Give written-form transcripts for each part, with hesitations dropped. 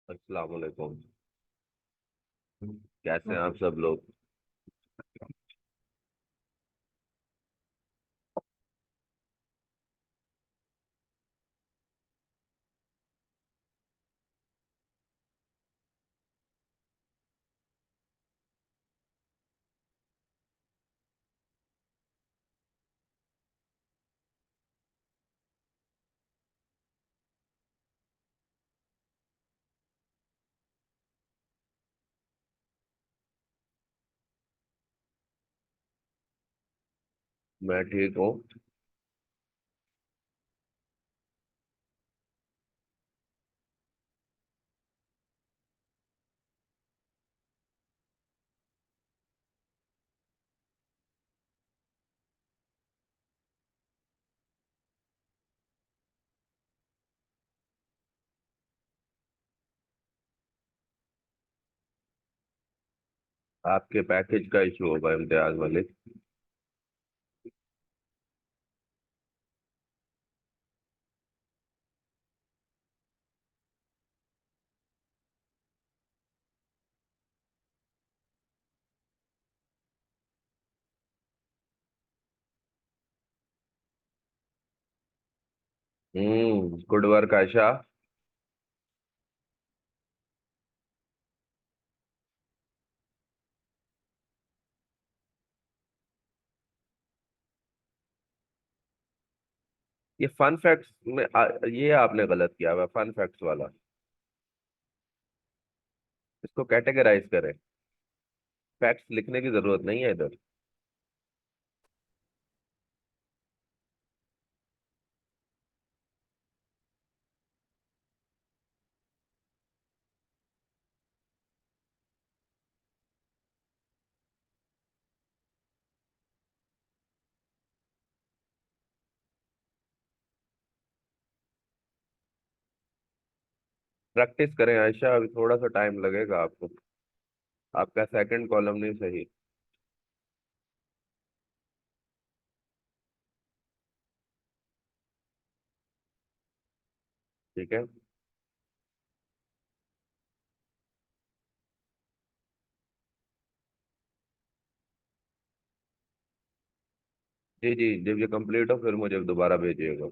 अस्सलाम वालेकुम। कैसे हैं आप सब लोग? मैं ठीक हूँ। आपके पैकेज का इशू होगा इम्तियाज मलिक। Good work Ayesha. ये फन फैक्ट्स में ये आपने गलत किया हुआ फन फैक्ट्स वाला। इसको कैटेगराइज करें। फैक्ट्स लिखने की जरूरत नहीं है इधर। प्रैक्टिस करें आयशा, अभी थोड़ा सा टाइम लगेगा आपको। आपका सेकंड कॉलम नहीं सही। ठीक है। जी जी, जब ये कंप्लीट हो फिर मुझे दोबारा भेजिएगा।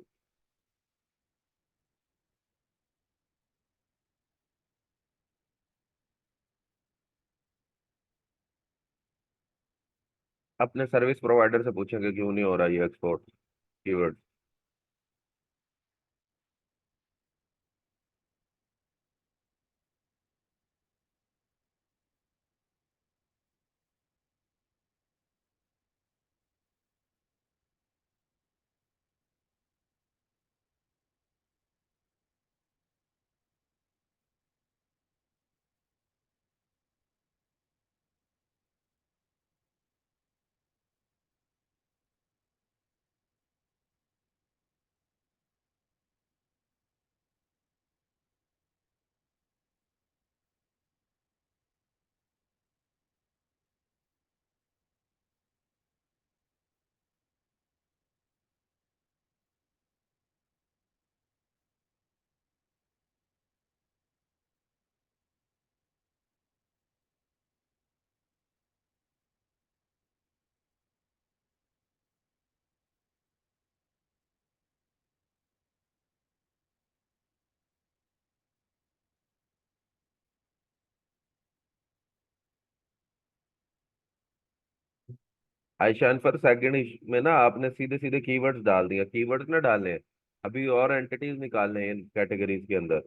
अपने सर्विस प्रोवाइडर से पूछेंगे क्यों नहीं हो रहा ये एक्सपोर्ट कीवर्ड। आयशा अनफर सेकंड में ना आपने सीधे सीधे कीवर्ड्स डाल दिया, कीवर्ड्स ना डालने हैं। अभी और एंटिटीज निकालने हैं इन कैटेगरीज के अंदर।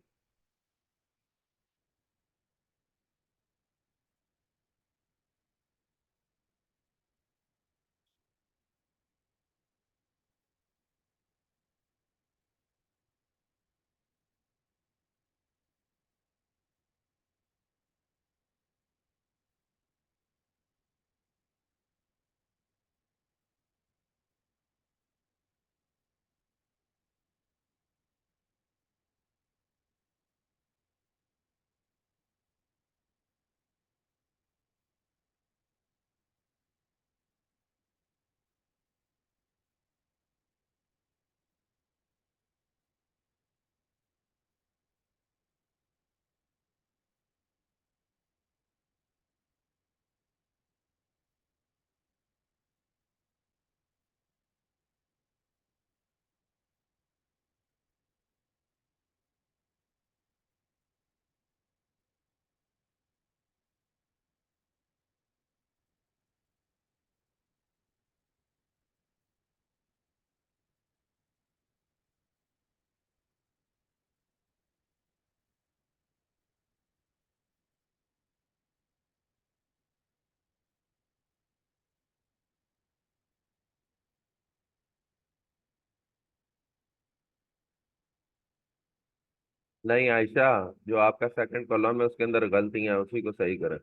नहीं आयशा, जो आपका सेकंड कॉलम है उसके अंदर गलतियां हैं, उसी को सही करें।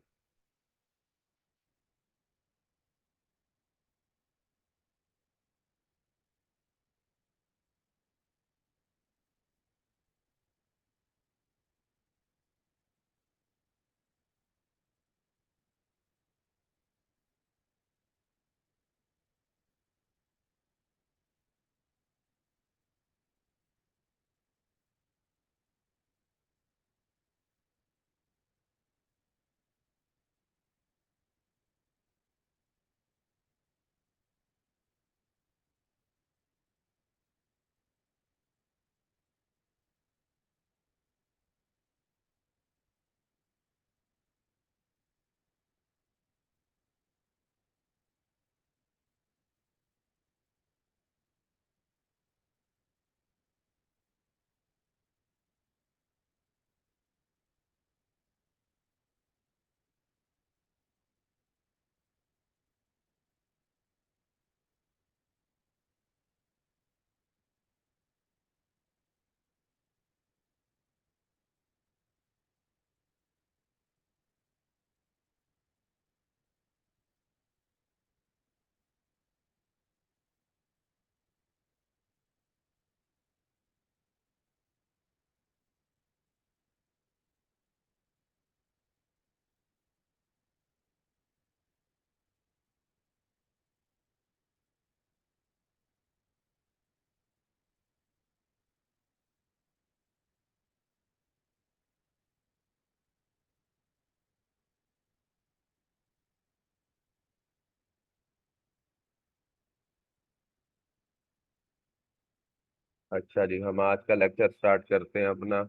अच्छा जी, हम आज का लेक्चर स्टार्ट करते हैं अपना।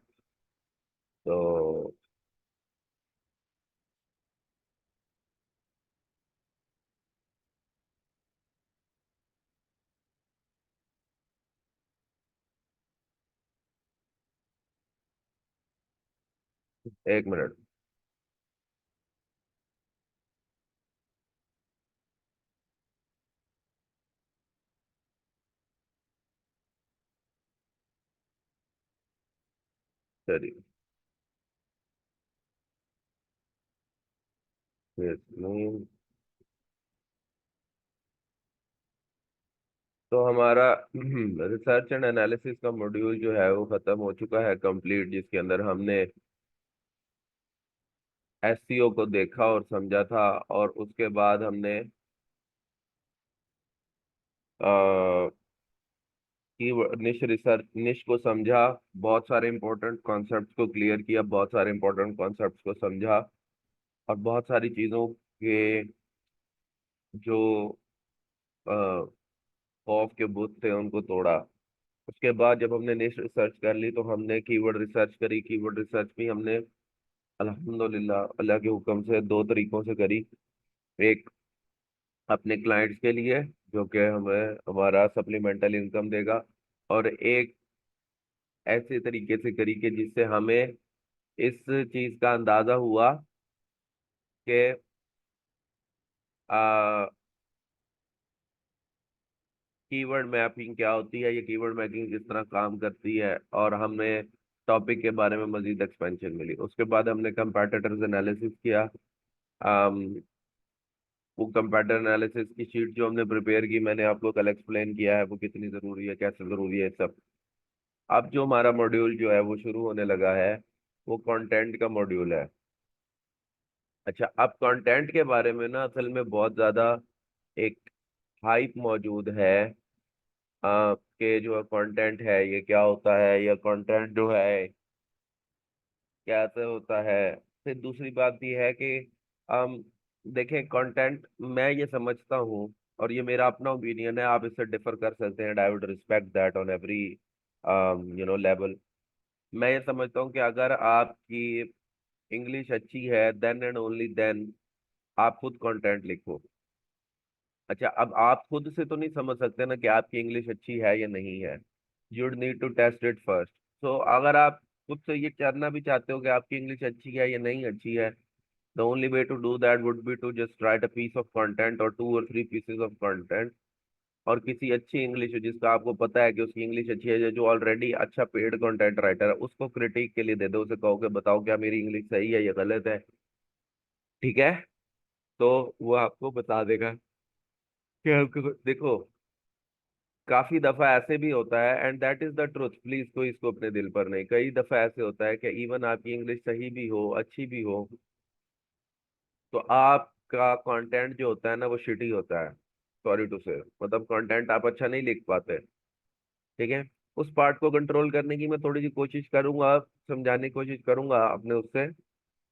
तो 1 मिनट। चलिए। नहीं, तो हमारा रिसर्च एंड एनालिसिस का मॉड्यूल जो है वो खत्म हो चुका है कंप्लीट, जिसके अंदर हमने एससीओ को देखा और समझा था। और उसके बाद हमने की निश रिसर्च निश को समझा, बहुत सारे इंपॉर्टेंट कॉन्सेप्ट्स को क्लियर किया, बहुत सारे इंपॉर्टेंट कॉन्सेप्ट्स को समझा, और बहुत सारी चीज़ों के जो खौफ के बुत थे उनको तोड़ा। उसके बाद जब हमने निश रिसर्च कर ली तो हमने कीवर्ड रिसर्च करी। कीवर्ड रिसर्च भी हमने अल्हम्दुलिल्लाह अल्लाह के हुक्म से दो तरीकों से करी। एक अपने क्लाइंट्स के लिए, जो कि हमें हमारा सप्लीमेंटल इनकम देगा, और एक ऐसे तरीके से करी कि जिससे हमें इस चीज का अंदाजा हुआ कि कीवर्ड मैपिंग क्या होती है, ये कीवर्ड मैपिंग किस तरह काम करती है, और हमें टॉपिक के बारे में मजीद एक्सपेंशन मिली। उसके बाद हमने कंपैटिटर्स एनालिसिस किया। वो कंपैटिटर एनालिसिस की शीट जो हमने प्रिपेयर की, मैंने आपको कल एक्सप्लेन किया है वो कितनी ज़रूरी है, कैसे ज़रूरी है सब। अब जो हमारा मॉड्यूल जो है वो शुरू होने लगा है, वो कंटेंट का मॉड्यूल है। अच्छा, अब कंटेंट के बारे में ना असल में बहुत ज़्यादा एक हाइप मौजूद है। कि जो कंटेंट है ये क्या होता है, या कंटेंट जो है कैसे होता है। फिर दूसरी बात ये है कि हम देखें कंटेंट, मैं ये समझता हूँ, और ये मेरा अपना ओपिनियन है, आप इससे डिफर कर सकते हैं, I would respect that on every level. मैं ये समझता हूँ कि अगर आपकी इंग्लिश अच्छी है, देन एंड ओनली देन आप खुद कंटेंट लिखो। अच्छा, अब आप खुद से तो नहीं समझ सकते ना कि आपकी इंग्लिश अच्छी है या नहीं है। You need to test it first. So अगर आप खुद से ये जानना भी चाहते हो कि आपकी इंग्लिश अच्छी है या नहीं अच्छी है, the only way to do that would be to just write a piece of content और 2 or 3 pieces of content, और किसी अच्छी इंग्लिश हो जिसका आपको पता है कि उसकी इंग्लिश अच्छी है, जो ऑलरेडी अच्छा पेड कंटेंट राइटर है, उसको क्रिटिक के लिए दे दो, उसे कहो कि बताओ क्या मेरी इंग्लिश सही है या गलत है। ठीक है, तो वो आपको बता देगा कि आपको देखो, काफी दफा ऐसे भी होता है, and that is the truth, please कोई इसको अपने दिल पर नहीं, कई दफा ऐसे होता है कि इवन आपकी इंग्लिश सही भी हो, अच्छी भी हो, तो आपका कंटेंट जो होता है ना वो शिटी होता है, सॉरी टू से, मतलब कंटेंट आप अच्छा नहीं लिख पाते। ठीक है, उस पार्ट को कंट्रोल करने की मैं थोड़ी सी कोशिश करूंगा, समझाने की कोशिश करूंगा अपने उससे,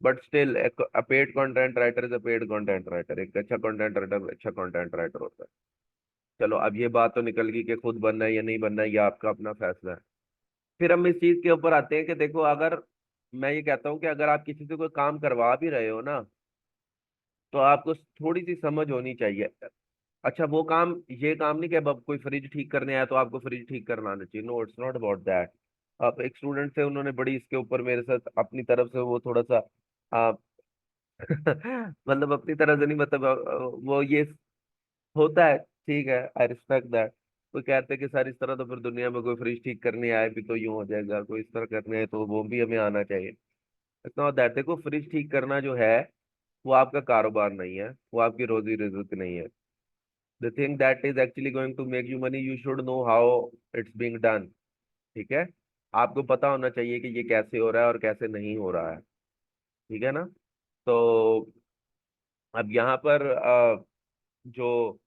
but still a paid content writer is a paid content writer, एक अच्छा कंटेंट राइटर अच्छा कंटेंट राइटर होता है। चलो, अब ये बात तो निकल गई कि खुद बनना है या नहीं बनना है, ये आपका अपना फैसला है। फिर हम इस चीज के ऊपर आते हैं कि देखो, अगर मैं ये कहता हूँ कि अगर आप किसी से कोई काम करवा भी रहे हो ना, तो आपको थोड़ी सी समझ होनी चाहिए। अच्छा, वो काम, ये काम नहीं कि अब कोई फ्रिज ठीक करने आया तो आपको फ्रिज ठीक करना आना चाहिए, no it's not about that. अब एक स्टूडेंट से उन्होंने बड़ी इसके ऊपर मेरे साथ अपनी तरफ से वो थोड़ा सा आ, मतलब अपनी तरफ से नहीं, मतलब वो ये होता है, ठीक है, आई रिस्पेक्ट दैट। कोई कहते हैं कि सर इस तरह तो फिर दुनिया में कोई फ्रिज ठीक करने आए भी तो यूं हो जाएगा, कोई इस तरह करने आए तो वो भी हमें आना चाहिए। इतना दैट, देखो फ्रिज ठीक करना जो है वो आपका कारोबार नहीं है, वो आपकी रोजी रिजक नहीं है। The thing that is actually going to make you money, you should know how it's being done. ठीक है, आपको पता होना चाहिए कि ये कैसे हो रहा है और कैसे नहीं हो रहा है। ठीक है ना? तो अब यहाँ पर जो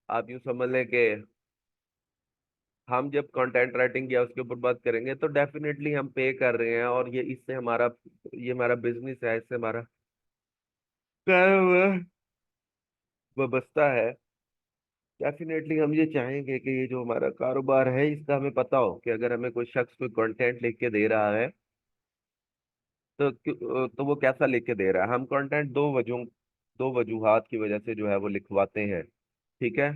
आप यूं समझ लें कि हम जब कंटेंट राइटिंग या उसके ऊपर बात करेंगे तो डेफिनेटली हम पे कर रहे हैं, और ये इससे हमारा, ये हमारा बिजनेस है, इससे हमारा कारोबार बसता है। डेफिनेटली हम ये चाहेंगे कि ये जो हमारा कारोबार है इसका हमें पता हो कि अगर हमें कोई शख्स कोई कंटेंट लिख के दे रहा है तो वो कैसा लिख के दे रहा है। हम कंटेंट दो वजूहात की वजह से जो है वो लिखवाते हैं। ठीक है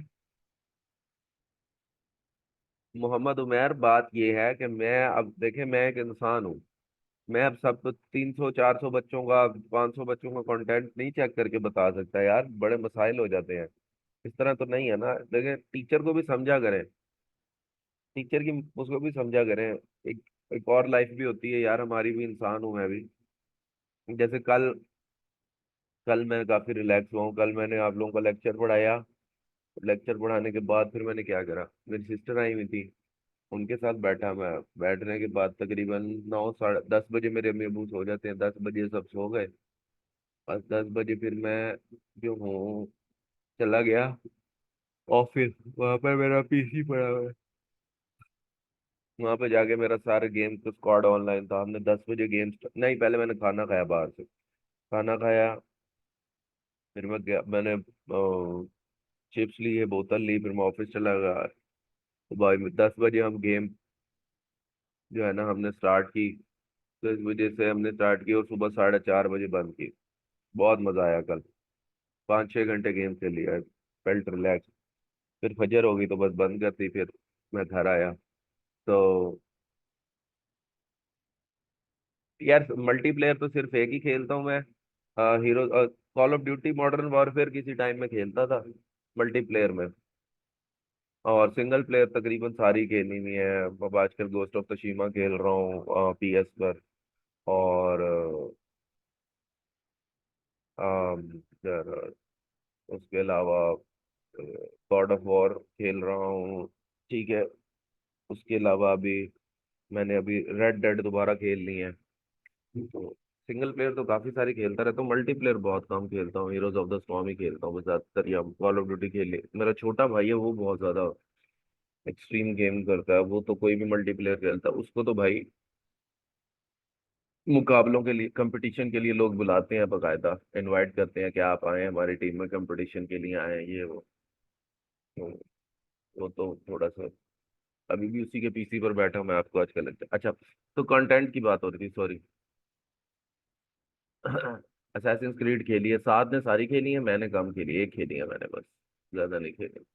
मोहम्मद उमैर, बात ये है कि मैं, अब देखे, मैं एक इंसान हूँ, मैं अब सब 300 400 बच्चों का, 500 बच्चों का कंटेंट नहीं चेक करके बता सकता यार, बड़े मसाइल हो जाते हैं। इस तरह तो नहीं है ना, देखें टीचर को भी समझा करें, टीचर की उसको भी समझा करें। एक एक और लाइफ भी होती है यार, हमारी भी, इंसान हूं मैं भी। जैसे कल कल मैं काफी रिलैक्स हुआ हूँ, कल मैंने आप लोगों को लेक्चर पढ़ाया। लेक्चर पढ़ाने के बाद फिर मैंने क्या करा, मेरी सिस्टर आई हुई थी, उनके साथ बैठा मैं। बैठने के बाद तकरीबन 9 साढ़े 10 बजे मेरे अम्मी अबू सो जाते हैं, 10 बजे सब सो गए। बस 10 बजे फिर मैं जो हूँ चला गया ऑफिस, वहां पर मेरा पीसी पड़ा हुआ है। वहां पे जाके मेरा सारे गेम का स्क्वाड ऑनलाइन था, हमने 10 बजे गेम्स, नहीं पहले मैंने खाना खाया बाहर से, खाना खाया, फिर मैं गया, मैंने चिप्स ली है, बोतल ली, फिर मैं ऑफिस चला गया। तो भाई 10 बजे हम गेम जो है ना हमने स्टार्ट की, 10 बजे से हमने स्टार्ट की और सुबह 4:30 बजे बंद की। बहुत मजा आया कल, 5 6 घंटे गेम खेल लिया, फेल्ट रिलैक्स। फिर फजर हो गई तो बस बंद कर दी, फिर मैं घर आया। तो यार मल्टीप्लेयर तो सिर्फ एक ही खेलता हूँ मैं, hero, call of duty modern warfare किसी टाइम में खेलता था मल्टीप्लेयर में, और सिंगल प्लेयर तकरीबन सारी खेलनी हुई है। अब आजकल गोस्ट ऑफ तशीमा खेल रहा हूँ पीएस पर, और यार, उसके अलावा गॉड ऑफ वॉर खेल रहा हूँ। ठीक है, उसके अलावा अभी मैंने अभी रेड डेड दोबारा खेल ली है। तो सिंगल प्लेयर तो काफी सारी खेलता रहता हूँ, मल्टीप्लेयर बहुत कम खेलता हूँ, हीरोज ऑफ द स्टॉर्म ही खेलता हूँ मैं ज्यादातर, या कॉल ऑफ ड्यूटी खेल ली। मेरा छोटा भाई है वो बहुत ज्यादा एक्सट्रीम गेम करता है, वो तो कोई भी मल्टीप्लेयर खेलता है, उसको तो भाई मुकाबलों के लिए, कंपटीशन के लिए लोग बुलाते हैं, बकायदा इनवाइट करते हैं कि आप आए हमारी टीम में, कंपटीशन के लिए आए हैं, ये वो। तो वो तो थोड़ा सा, अभी भी उसी के पीसी पर बैठा हूं मैं, आपको आजकल लगता है। अच्छा, तो कंटेंट की बात हो रही थी, सॉरी। असैसिन क्रीड खेली है, साथ ने सारी खेली है, मैंने कम खेली है, एक खेली है मैंने बस, ज्यादा नहीं खेली।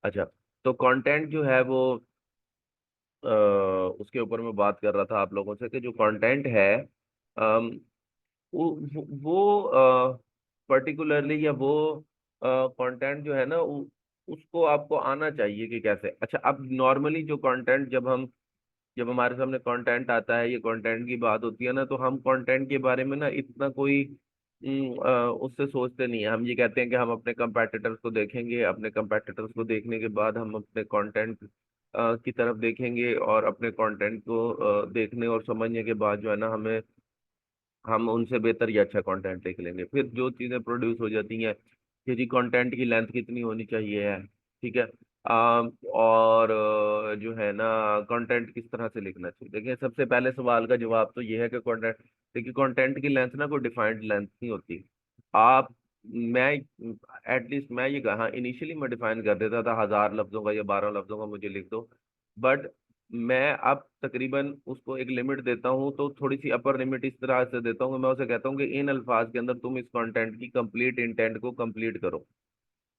अच्छा, तो कंटेंट जो है वो उसके ऊपर मैं बात कर रहा था आप लोगों से कि जो कंटेंट है, अम, वो पर्टिकुलरली, या वो कंटेंट जो है ना, उसको आपको आना चाहिए कि कैसे। अच्छा, अब नॉर्मली जो कंटेंट जब हमारे सामने कंटेंट आता है, ये कंटेंट की बात होती है ना, तो हम कंटेंट के बारे में ना इतना कोई उससे सोचते नहीं है। हम ये कहते हैं कि हम अपने कंपेटिटर्स को देखेंगे, अपने कंपेटिटर्स को देखने के बाद हम अपने कंटेंट की तरफ देखेंगे, और अपने कंटेंट को देखने और समझने के बाद जो है ना, हम उनसे बेहतर या अच्छा कंटेंट लिख लेंगे। फिर जो चीज़ें प्रोड्यूस हो जाती हैं कि जी कंटेंट की लेंथ कितनी होनी चाहिए है, ठीक है। और जो है ना, कंटेंट किस तरह से लिखना चाहिए। देखिए, सबसे पहले सवाल का जवाब तो ये है कि कंटेंट, देखिए कंटेंट की लेंथ ना कोई डिफाइंड लेंथ नहीं होती। आप मैं एटलीस्ट मैं ये कहा, इनिशियली मैं डिफाइन कर देता था 1000 लफ्जों का या 12 लफ्जों का मुझे लिख दो। बट मैं अब तकरीबन उसको एक लिमिट देता हूँ, तो थोड़ी सी अपर लिमिट इस तरह से देता हूँ कि मैं उसे कहता हूँ कि इन अल्फाज के अंदर तुम इस कंटेंट की कंप्लीट इंटेंट को कंप्लीट करो।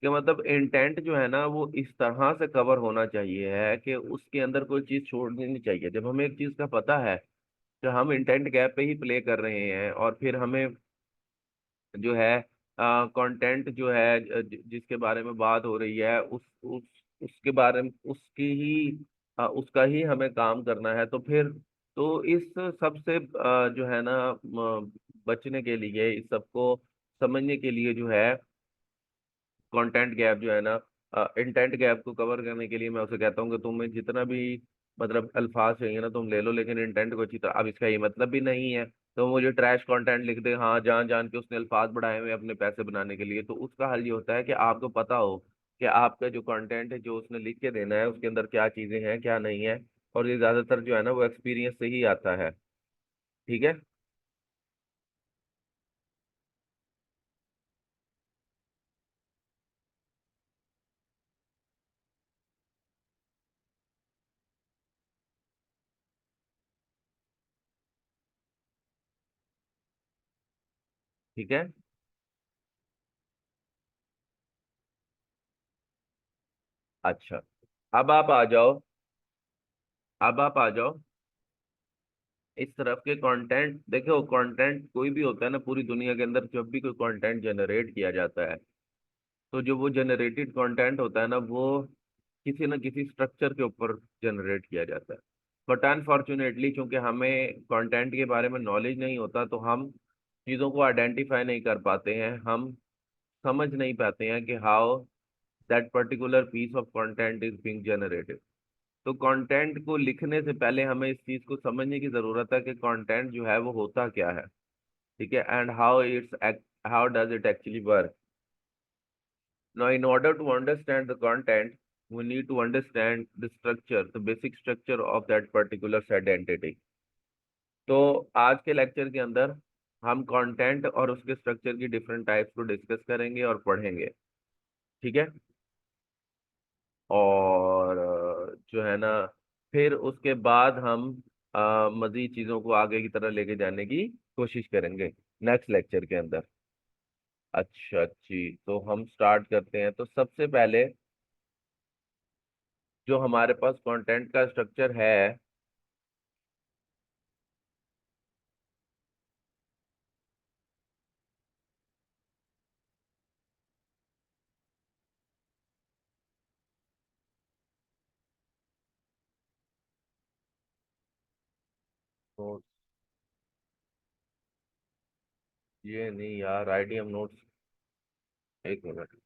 कि मतलब इंटेंट जो है ना, वो इस तरह से कवर होना चाहिए है कि उसके अंदर कोई चीज छोड़नी नहीं चाहिए। जब हमें एक चीज का पता है कि हम इंटेंट गैप पे ही प्ले कर रहे हैं, और फिर हमें जो है कंटेंट जो है जिसके बारे में बात हो रही है, उसके बारे में उसकी ही उसका ही हमें काम करना है, तो फिर तो इस सबसे जो है ना बचने के लिए, इस सबको समझने के लिए जो है, कंटेंट गैप जो है ना, इंटेंट गैप को कवर करने के लिए मैं उसे कहता हूँ कि तुम्हें जितना भी मतलब अल्फाज चाहिए ना तुम ले लो, लेकिन इंटेंट को अच्छी तरह। अब इसका ये मतलब भी नहीं है तो मुझे ट्रैश कंटेंट लिख दे, हाँ, जान जान के उसने अल्फाज बढ़ाए हुए अपने पैसे बनाने के लिए। तो उसका हल ये होता है कि आपको पता हो कि आपका जो कंटेंट है, जो उसने लिख के देना है, उसके अंदर क्या चीजें हैं क्या नहीं है। और ये ज्यादातर जो है ना, वो एक्सपीरियंस से ही आता है। ठीक है। ठीक है। अच्छा, अब आप आ जाओ, अब आप आ जाओ इस तरफ के कंटेंट। देखो, कंटेंट कोई भी होता है ना पूरी दुनिया के अंदर, जब भी कोई कंटेंट जनरेट किया जाता है, तो जो वो जनरेटेड कंटेंट होता है ना, वो किसी न किसी स्ट्रक्चर के ऊपर जनरेट किया जाता है। बट अनफॉर्चुनेटली, चूंकि हमें कंटेंट के बारे में नॉलेज नहीं होता, तो हम चीज़ों को आइडेंटिफाई नहीं कर पाते हैं, हम समझ नहीं पाते हैं कि how that particular piece of content is being generated. तो कंटेंट को लिखने से पहले हमें इस चीज को समझने की जरूरत है कि कंटेंट जो है वो होता क्या है। ठीक है, and how does it actually work. Now in order to understand the content, we need to understand the structure, the basic structure of that particular said entity. तो आज के लेक्चर के अंदर हम कंटेंट और उसके स्ट्रक्चर की डिफरेंट टाइप्स को डिस्कस करेंगे और पढ़ेंगे। ठीक है। और जो है ना, फिर उसके बाद हम मजीद चीजों को आगे की तरह लेके जाने की कोशिश करेंगे नेक्स्ट लेक्चर के अंदर। अच्छा जी, तो हम स्टार्ट करते हैं। तो सबसे पहले जो हमारे पास कंटेंट का स्ट्रक्चर है, तो ये नहीं यार, आईडीएम नोट्स, एक मिनट।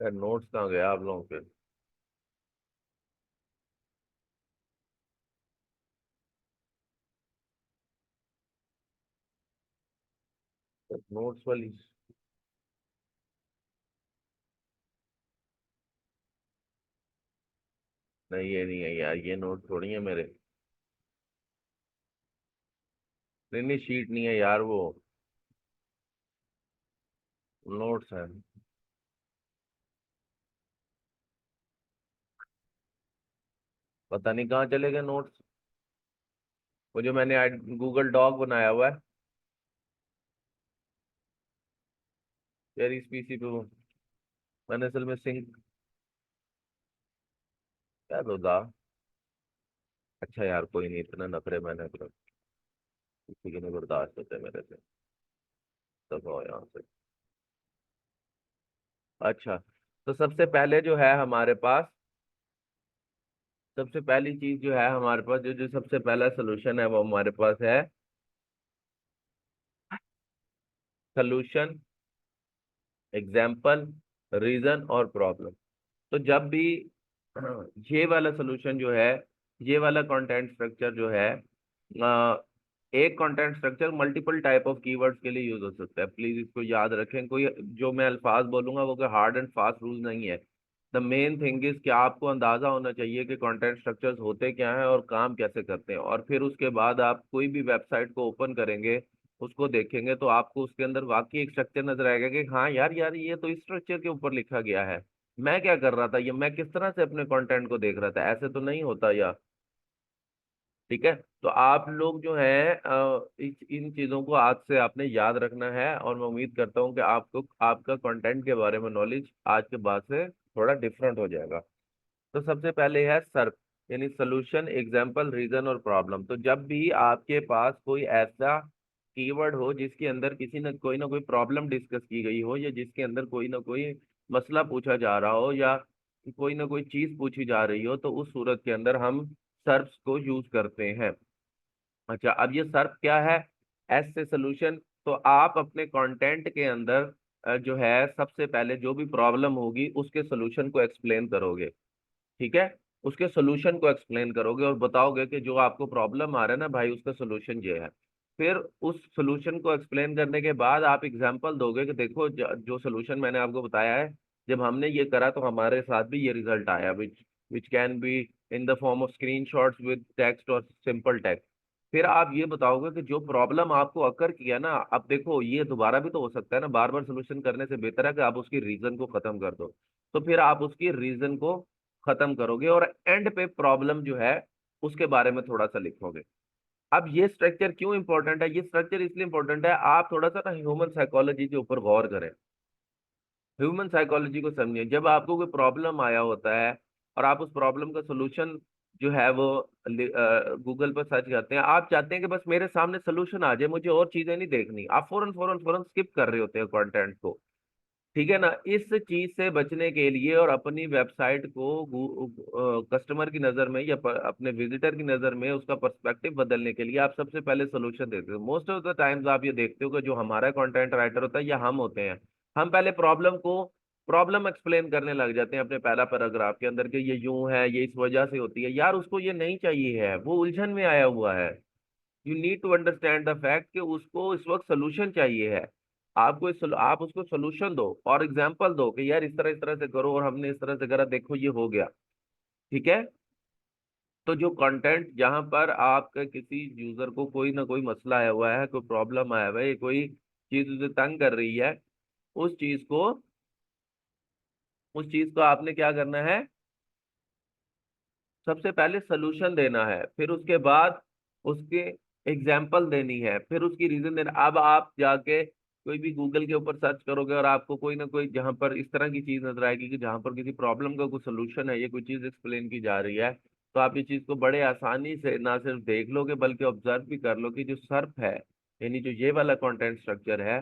यार नोट्स कहाँ गया आप लोगों के। नोट्स वाली, नहीं ये नहीं है यार, ये नोट थोड़ी है मेरे। नहीं नहीं, शीट नहीं है यार, वो नोट्स है। पता नहीं कहाँ चले गए नोट्स। वो जो मैंने गूगल डॉक बनाया हुआ है यार, इस पीसी पे, वो मैंने असल में सिंक क्या रुदा। अच्छा यार कोई नहीं, इतना नखरे मैंने तो किसी के नहीं बर्दाश्त होते मेरे से। तो हो यहाँ से। अच्छा, तो सबसे पहले जो है हमारे पास, सबसे पहली चीज जो है हमारे पास, जो जो सबसे पहला सोल्यूशन है वो हमारे पास है सोल्यूशन, एग्जाम्पल, रीजन और प्रॉब्लम। तो जब भी ये वाला सोल्यूशन जो है, ये वाला कंटेंट स्ट्रक्चर जो है, एक content structure multiple type of keywords के लिए यूज हो सकता है। प्लीज इसको याद रखें। कोई जो मैं अल्फाज बोलूंगा वो कोई हार्ड एंड फास्ट रूल नहीं है। द मेन थिंग इज कि आपको अंदाजा होना चाहिए कि कंटेंट स्ट्रक्चर्स होते क्या हैं और काम कैसे करते हैं, और फिर उसके बाद आप कोई भी वेबसाइट को ओपन करेंगे, उसको देखेंगे, तो आपको उसके अंदर वाकई एक स्ट्रक्चर नजर आएगा कि हाँ यार यार ये तो इस स्ट्रक्चर के ऊपर लिखा गया है। मैं क्या कर रहा था, ये मैं किस तरह से अपने कंटेंट को देख रहा था, ऐसे तो नहीं होता यार। ठीक है। तो आप लोग जो है इन चीजों को आज से आपने याद रखना है, और मैं उम्मीद करता हूँ कि आपको आपका कंटेंट के बारे में नॉलेज आज के बाद से थोड़ा डिफरेंट हो जाएगा। तो सबसे पहले है सर्प, यानी सोल्यूशन, एग्जाम्पल, रीजन और प्रॉब्लम। तो जब भी आपके पास कोई ऐसा कीवर्ड हो जिसके अंदर किसी न कोई प्रॉब्लम डिस्कस की गई हो, या जिसके अंदर कोई ना कोई मसला पूछा जा रहा हो, या कोई ना कोई चीज पूछी जा रही हो, तो उस सूरत के अंदर हम सर्प्स को यूज करते हैं। अच्छा, अब ये सर्प क्या है? एस से सोल्यूशन। तो आप अपने कंटेंट के अंदर जो है सबसे पहले जो भी प्रॉब्लम होगी उसके सोल्यूशन को एक्सप्लेन करोगे। ठीक है। उसके सोल्यूशन को एक्सप्लेन करोगे और बताओगे कि जो आपको प्रॉब्लम आ रहा है ना भाई, उसका सोल्यूशन ये है। फिर उस सोल्यूशन को एक्सप्लेन करने के बाद आप एग्जांपल दोगे कि देखो जो सोल्यूशन मैंने आपको बताया है, जब हमने ये करा तो हमारे साथ भी ये रिजल्ट आया, which which can be in the form of screenshots with text और सिंपल टेक्स्ट। फिर आप ये बताओगे कि जो प्रॉब्लम आपको अकर किया ना, अब देखो ये दोबारा भी तो हो सकता है ना, बार बार सोल्यूशन करने से बेहतर है कि आप उसकी रीजन को खत्म कर दो। तो फिर आप उसकी रीजन को खत्म करोगे और एंड पे प्रॉब्लम जो है उसके बारे में थोड़ा सा लिखोगे। अब ये स्ट्रक्चर क्यों इंपॉर्टेंट है? ये स्ट्रक्चर इसलिए इंपॉर्टेंट है, आप थोड़ा सा ना ह्यूमन साइकोलॉजी के ऊपर गौर करें। ह्यूमन साइकोलॉजी को समझिए। जब आपको कोई प्रॉब्लम आया होता है और आप उस प्रॉब्लम का सोल्यूशन जो है वो गूगल पर सर्च करते हैं, आप चाहते हैं कि बस मेरे सामने सोल्यूशन आ जाए, मुझे और चीजें नहीं देखनी, आप फौरन फौरन फौरन स्किप कर रहे होते हैं कंटेंट को। ठीक है ना? इस चीज से बचने के लिए और अपनी वेबसाइट को कस्टमर की नजर में या अपने विजिटर की नजर में उसका पर्सपेक्टिव बदलने के लिए आप सबसे पहले सोल्यूशन देते हो। मोस्ट ऑफ द टाइम्स आप ये देखते हो कि जो हमारा कंटेंट राइटर होता है या हम होते हैं, हम पहले प्रॉब्लम एक्सप्लेन करने लग जाते हैं अपने पहला पैराग्राफ के अंदर कि ये यूं है, ये इस वजह से होती है। यार उसको ये नहीं चाहिए है, वो उलझन में आया हुआ है। You need to understand the fact कि उसको इस वक्त सोल्यूशन चाहिए है। आप उसको सोल्यूशन दो और एग्जांपल दो कि यार इस तरह से करो और हमने इस तरह से करा, देखो ये हो गया। ठीक है। तो जो कंटेंट जहां पर आपका किसी यूजर को कोई ना कोई मसला आया हुआ है, कोई प्रॉब्लम आया हुआ है, कोई चीज उसे तंग कर रही है, उस चीज को उस चीज को आपने क्या करना है? सबसे पहले सोल्यूशन देना है, फिर उसके बाद उसके एग्जाम्पल देनी है, फिर उसकी रीजन देना। अब आप जाके कोई भी गूगल के ऊपर सर्च करोगे और आपको कोई ना कोई जहां पर इस तरह की चीज नजर आएगी कि जहां पर किसी प्रॉब्लम का कोई सोल्यूशन है, ये कोई चीज एक्सप्लेन की जा रही है, तो आप इस चीज को बड़े आसानी से ना सिर्फ देख लोगे बल्कि ऑब्जर्व भी कर लो कि जो सर्फ है, यानी जो ये वाला कंटेंट स्ट्रक्चर है,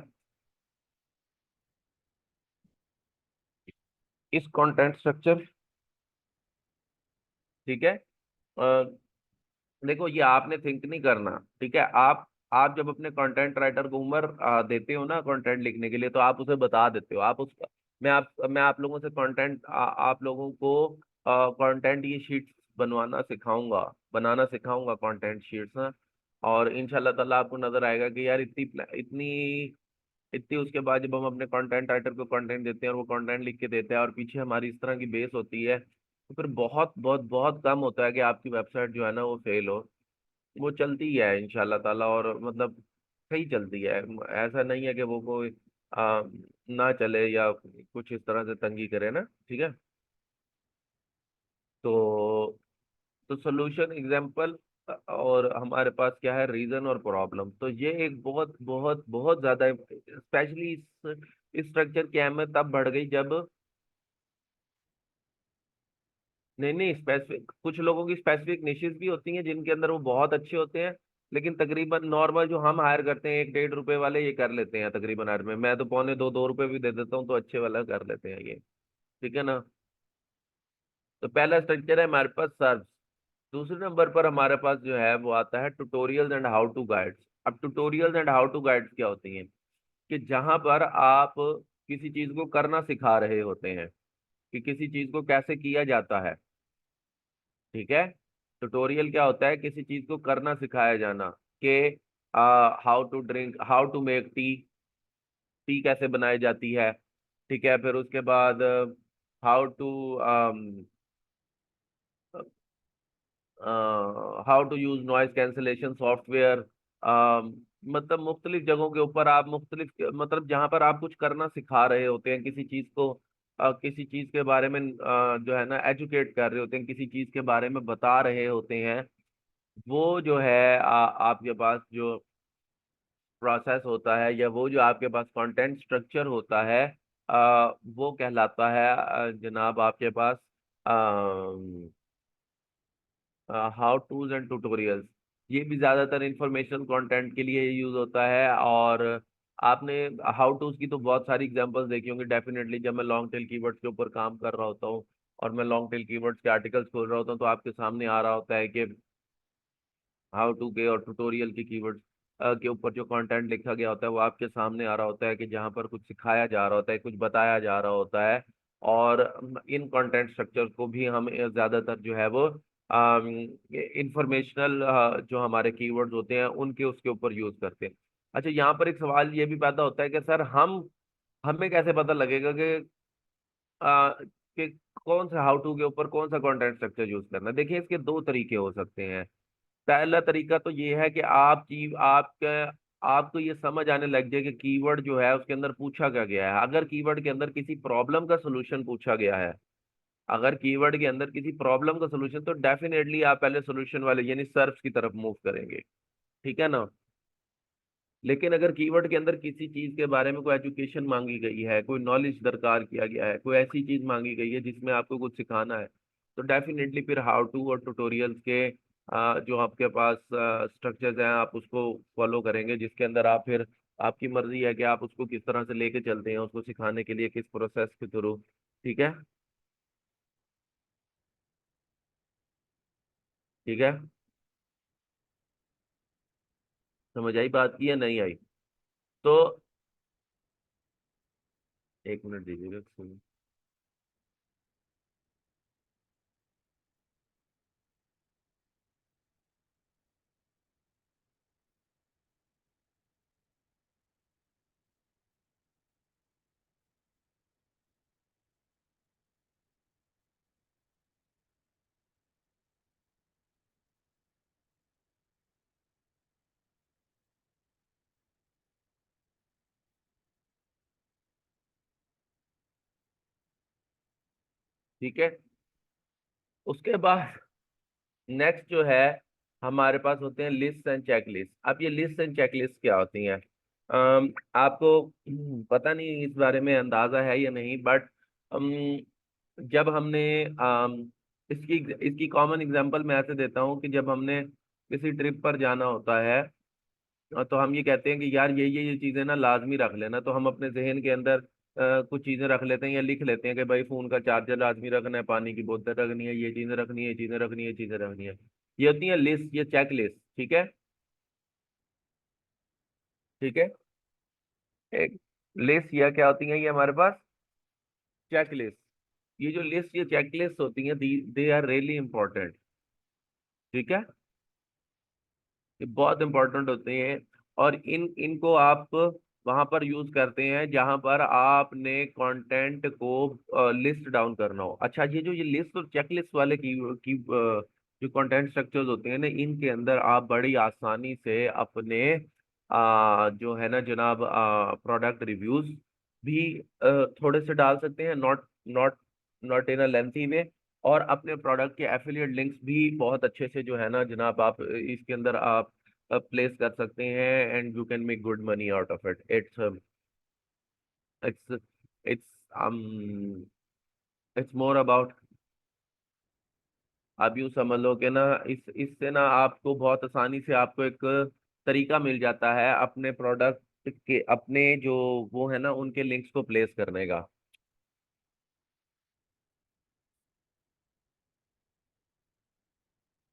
इस कंटेंट स्ट्रक्चर, ठीक है, देखो ये आपने थिंक नहीं करना। ठीक है। आप जब अपने कंटेंट राइटर को उम्र देते हो ना कंटेंट लिखने के लिए, तो आप उसे बता देते हो। आप उसका मैं आप लोगों से आप लोगों को कंटेंट ये शीट्स बनाना सिखाऊंगा कंटेंट शीट्स ना। और इंशाल्लाह ताला आपको नजर आएगा कि यार इतनी इतनी इतनी उसके बाद जब हम अपने कंटेंट राइटर को कंटेंट देते हैं और वो कंटेंट लिख के देते हैं और पीछे हमारी इस तरह की बेस होती है, तो फिर बहुत बहुत बहुत कम होता है कि आपकी वेबसाइट जो है ना वो फेल हो। वो चलती है इंशाल्लाह ताला, और मतलब सही चलती है। ऐसा नहीं है कि वो कोई ना चले या कुछ इस तरह से तंगी करे ना। ठीक है। तो सोल्यूशन, एग्जांपल और हमारे पास क्या है? रीजन और प्रॉब्लम। तो ये एक बहुत बहुत बहुत ज्यादा, स्पेशली इस स्ट्रक्चर की अहमियत तब बढ़ गई जब नहीं नहीं, स्पेसिफिक कुछ लोगों की स्पेसिफिक निशेस भी होती हैं जिनके अंदर वो बहुत अच्छे होते हैं, लेकिन तकरीबन नॉर्मल जो हम हायर करते हैं 1-1.5 रुपए वाले ये कर लेते हैं तकरीबन हर में। मैं तो पौने 2-2 रुपए भी दे देता हूँ तो अच्छे वाला कर लेते हैं ये। ठीक है ना। तो पहला स्ट्रक्चर है हमारे पास सर्च। दूसरे नंबर पर हमारे पास जो है वो आता है tutorials and how to guides. अब tutorials and how to guides क्या होती हैं, कि जहां पर आप किसी चीज को करना सिखा रहे होते हैं कि किसी चीज को कैसे किया जाता है। ठीक है। ट्यूटोरियल क्या होता है, किसी चीज को करना सिखाया जाना, कि how to drink, how to make tea, tea कैसे बनाई जाती है। ठीक है। फिर उसके बाद how to how to use noise cancellation software. मतलब मुख्तलिफ जगहों के ऊपर आप मुख्तलिफ, मतलब जहां पर आप कुछ करना सिखा रहे होते हैं किसी चीज को, किसी चीज के बारे में जो है ना एजुकेट कर रहे होते हैं, किसी चीज के बारे में बता रहे होते हैं, वो जो है आपके पास जो प्रोसेस होता है या वो जो आपके पास कंटेंट स्ट्रक्चर होता है, वो कहलाता है जनाब आपके पास हाउ टूज एंड ट्यूटोरियल्स। ये भी ज्यादातर इंफॉर्मेशनल कंटेंट के लिए यूज होता है। और आपने हाउ टूज की तो बहुत सारी एग्जांपल्स देखी होंगी डेफिनेटली, जब मैं लॉन्ग टेल कीवर्ड्स के ऊपर काम कर रहा होता हूँ और मैं लॉन्ग टेल कीवर्ड्स के आर्टिकल्स खोल रहा होता हूँ तो आपके सामने आ रहा होता है कि हाउ टू के और ट्यूटोरियल के कीवर्ड्स के ऊपर जो कंटेंट लिखा गया होता है वो आपके सामने आ रहा होता है, कि जहाँ पर कुछ सिखाया जा रहा होता है, कुछ बताया जा रहा होता है। और इन कंटेंट स्ट्रक्चर को भी हम ज्यादातर जो है वो इंफॉर्मेशनल जो हमारे कीवर्ड्स होते हैं उनके उसके ऊपर यूज करते हैं। अच्छा, यहाँ पर एक सवाल ये भी पैदा होता है कि सर हम हमें कैसे पता लगेगा कि कौन सा हाउ टू के ऊपर कौन सा कंटेंट स्ट्रक्चर यूज करना है। देखिए, इसके दो तरीके हो सकते हैं। पहला तरीका तो ये है कि आपके आपको ये समझ आने लग जाए कि कीवर्ड जो है उसके अंदर पूछा क्या गया है। अगर कीवर्ड के अंदर किसी प्रॉब्लम का सोल्यूशन पूछा गया है, अगर कीवर्ड के अंदर किसी प्रॉब्लम का सोल्यूशन, तो डेफिनेटली आप पहले सोल्यूशन वाले यानी सर्च की तरफ मूव करेंगे। ठीक है ना। लेकिन अगर कीवर्ड के अंदर किसी चीज के बारे में कोई एजुकेशन मांगी गई है, कोई नॉलेज दरकार किया गया है, कोई ऐसी चीज मांगी गई है जिसमें आपको कुछ सिखाना है, तो डेफिनेटली फिर हाउ टू और ट्यूटोरियल्स के जो आपके पास स्ट्रक्चर्स हैं आप उसको फॉलो करेंगे, जिसके अंदर आप फिर आपकी मर्जी है कि आप उसको किस तरह से लेके चलते हैं, उसको सिखाने के लिए किस प्रोसेस के थ्रू। ठीक है। ठीक है। समझ आई बात की या नहीं आई? तो 1 मिनट दीजिएगा। ठीक है। उसके बाद नेक्स्ट जो है हमारे पास होते हैं लिस्ट एंड चेकलिस्ट। अब ये लिस्ट एंड चेकलिस्ट क्या होती हैं? आपको पता नहीं इस बारे में अंदाजा है या नहीं, बट जब हमने इसकी इसकी कॉमन एग्जांपल मैं ऐसे देता हूँ कि जब हमने किसी ट्रिप पर जाना होता है, तो हम ये कहते हैं कि यार ये चीजें ना लाजमी रख लेना, तो हम अपने जहन के अंदर कुछ चीजें रख लेते हैं या लिख लेते हैं कि भाई फोन का चार्जर लाजमी रखना है, पानी की बोतल रखनी है, ये चीजें रखनी है, ये चीजें रखनी है, ये चीजें रखनी है। ये होती है लिस्ट, ये चेक लिस्ट। ठीक है। ठीक है। एक लिस्ट या क्या होती है ये हमारे पास चेक लिस्ट। ये जो लिस्ट ये चेक लिस्ट होती है, दे आर रियली इंपॉर्टेंट। ठीक है। ये बहुत इंपॉर्टेंट होते हैं। और इनको आप वहां पर यूज करते हैं जहां पर आपने कंटेंट को लिस्ट डाउन करना हो। अच्छा, ये लिस्ट और चेकलिस्ट वाले जो कंटेंट स्ट्रक्चर्स होते हैं ना, इनके अंदर आप बड़ी आसानी से अपने जो है ना जनाब प्रोडक्ट रिव्यूज भी थोड़े से डाल सकते हैं, not not not in a lengthy way. और अपने प्रोडक्ट के एफिलिएट लिंक्स भी बहुत अच्छे से जो है ना जनाब आप इसके अंदर आप प्लेस कर सकते हैं, and you can make good money out of it. It's it's um it's more about आप यूं समझ लो कि ना इससे ना आपको बहुत आसानी से आपको एक तरीका मिल जाता है अपने प्रोडक्ट के, अपने जो वो है ना उनके लिंक्स को प्लेस करने का।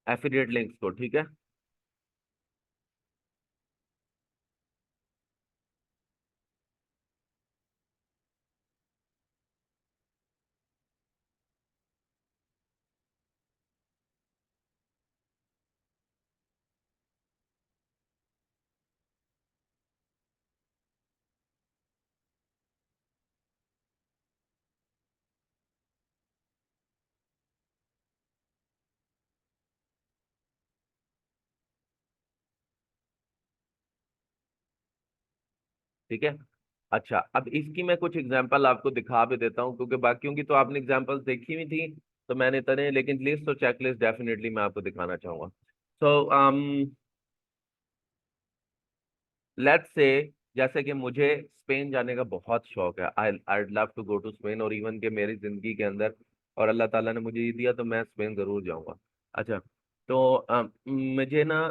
एफिलिएट लिंक्स को, ठीक है। ठीक है। अच्छा, अब इसकी मैं कुछ एग्जांपल आपको दिखा भी देता हूँ, क्योंकि बाकियों की तो आपने एग्जांपल्स देखी हुई थी, तो मैंने इतने, लेकिन लिस्ट और चेकलिस्ट डेफिनेटली मैं आपको दिखाना चाहूंगा। सो लेट्स से, जैसे कि मुझे स्पेन जाने का बहुत शौक है, I I love to go to Spain, और इवन के मेरी जिंदगी के अंदर, और अल्लाह ताला ने मुझे ये दिया तो मैं स्पेन जरूर जाऊंगा। अच्छा, तो मुझे ना,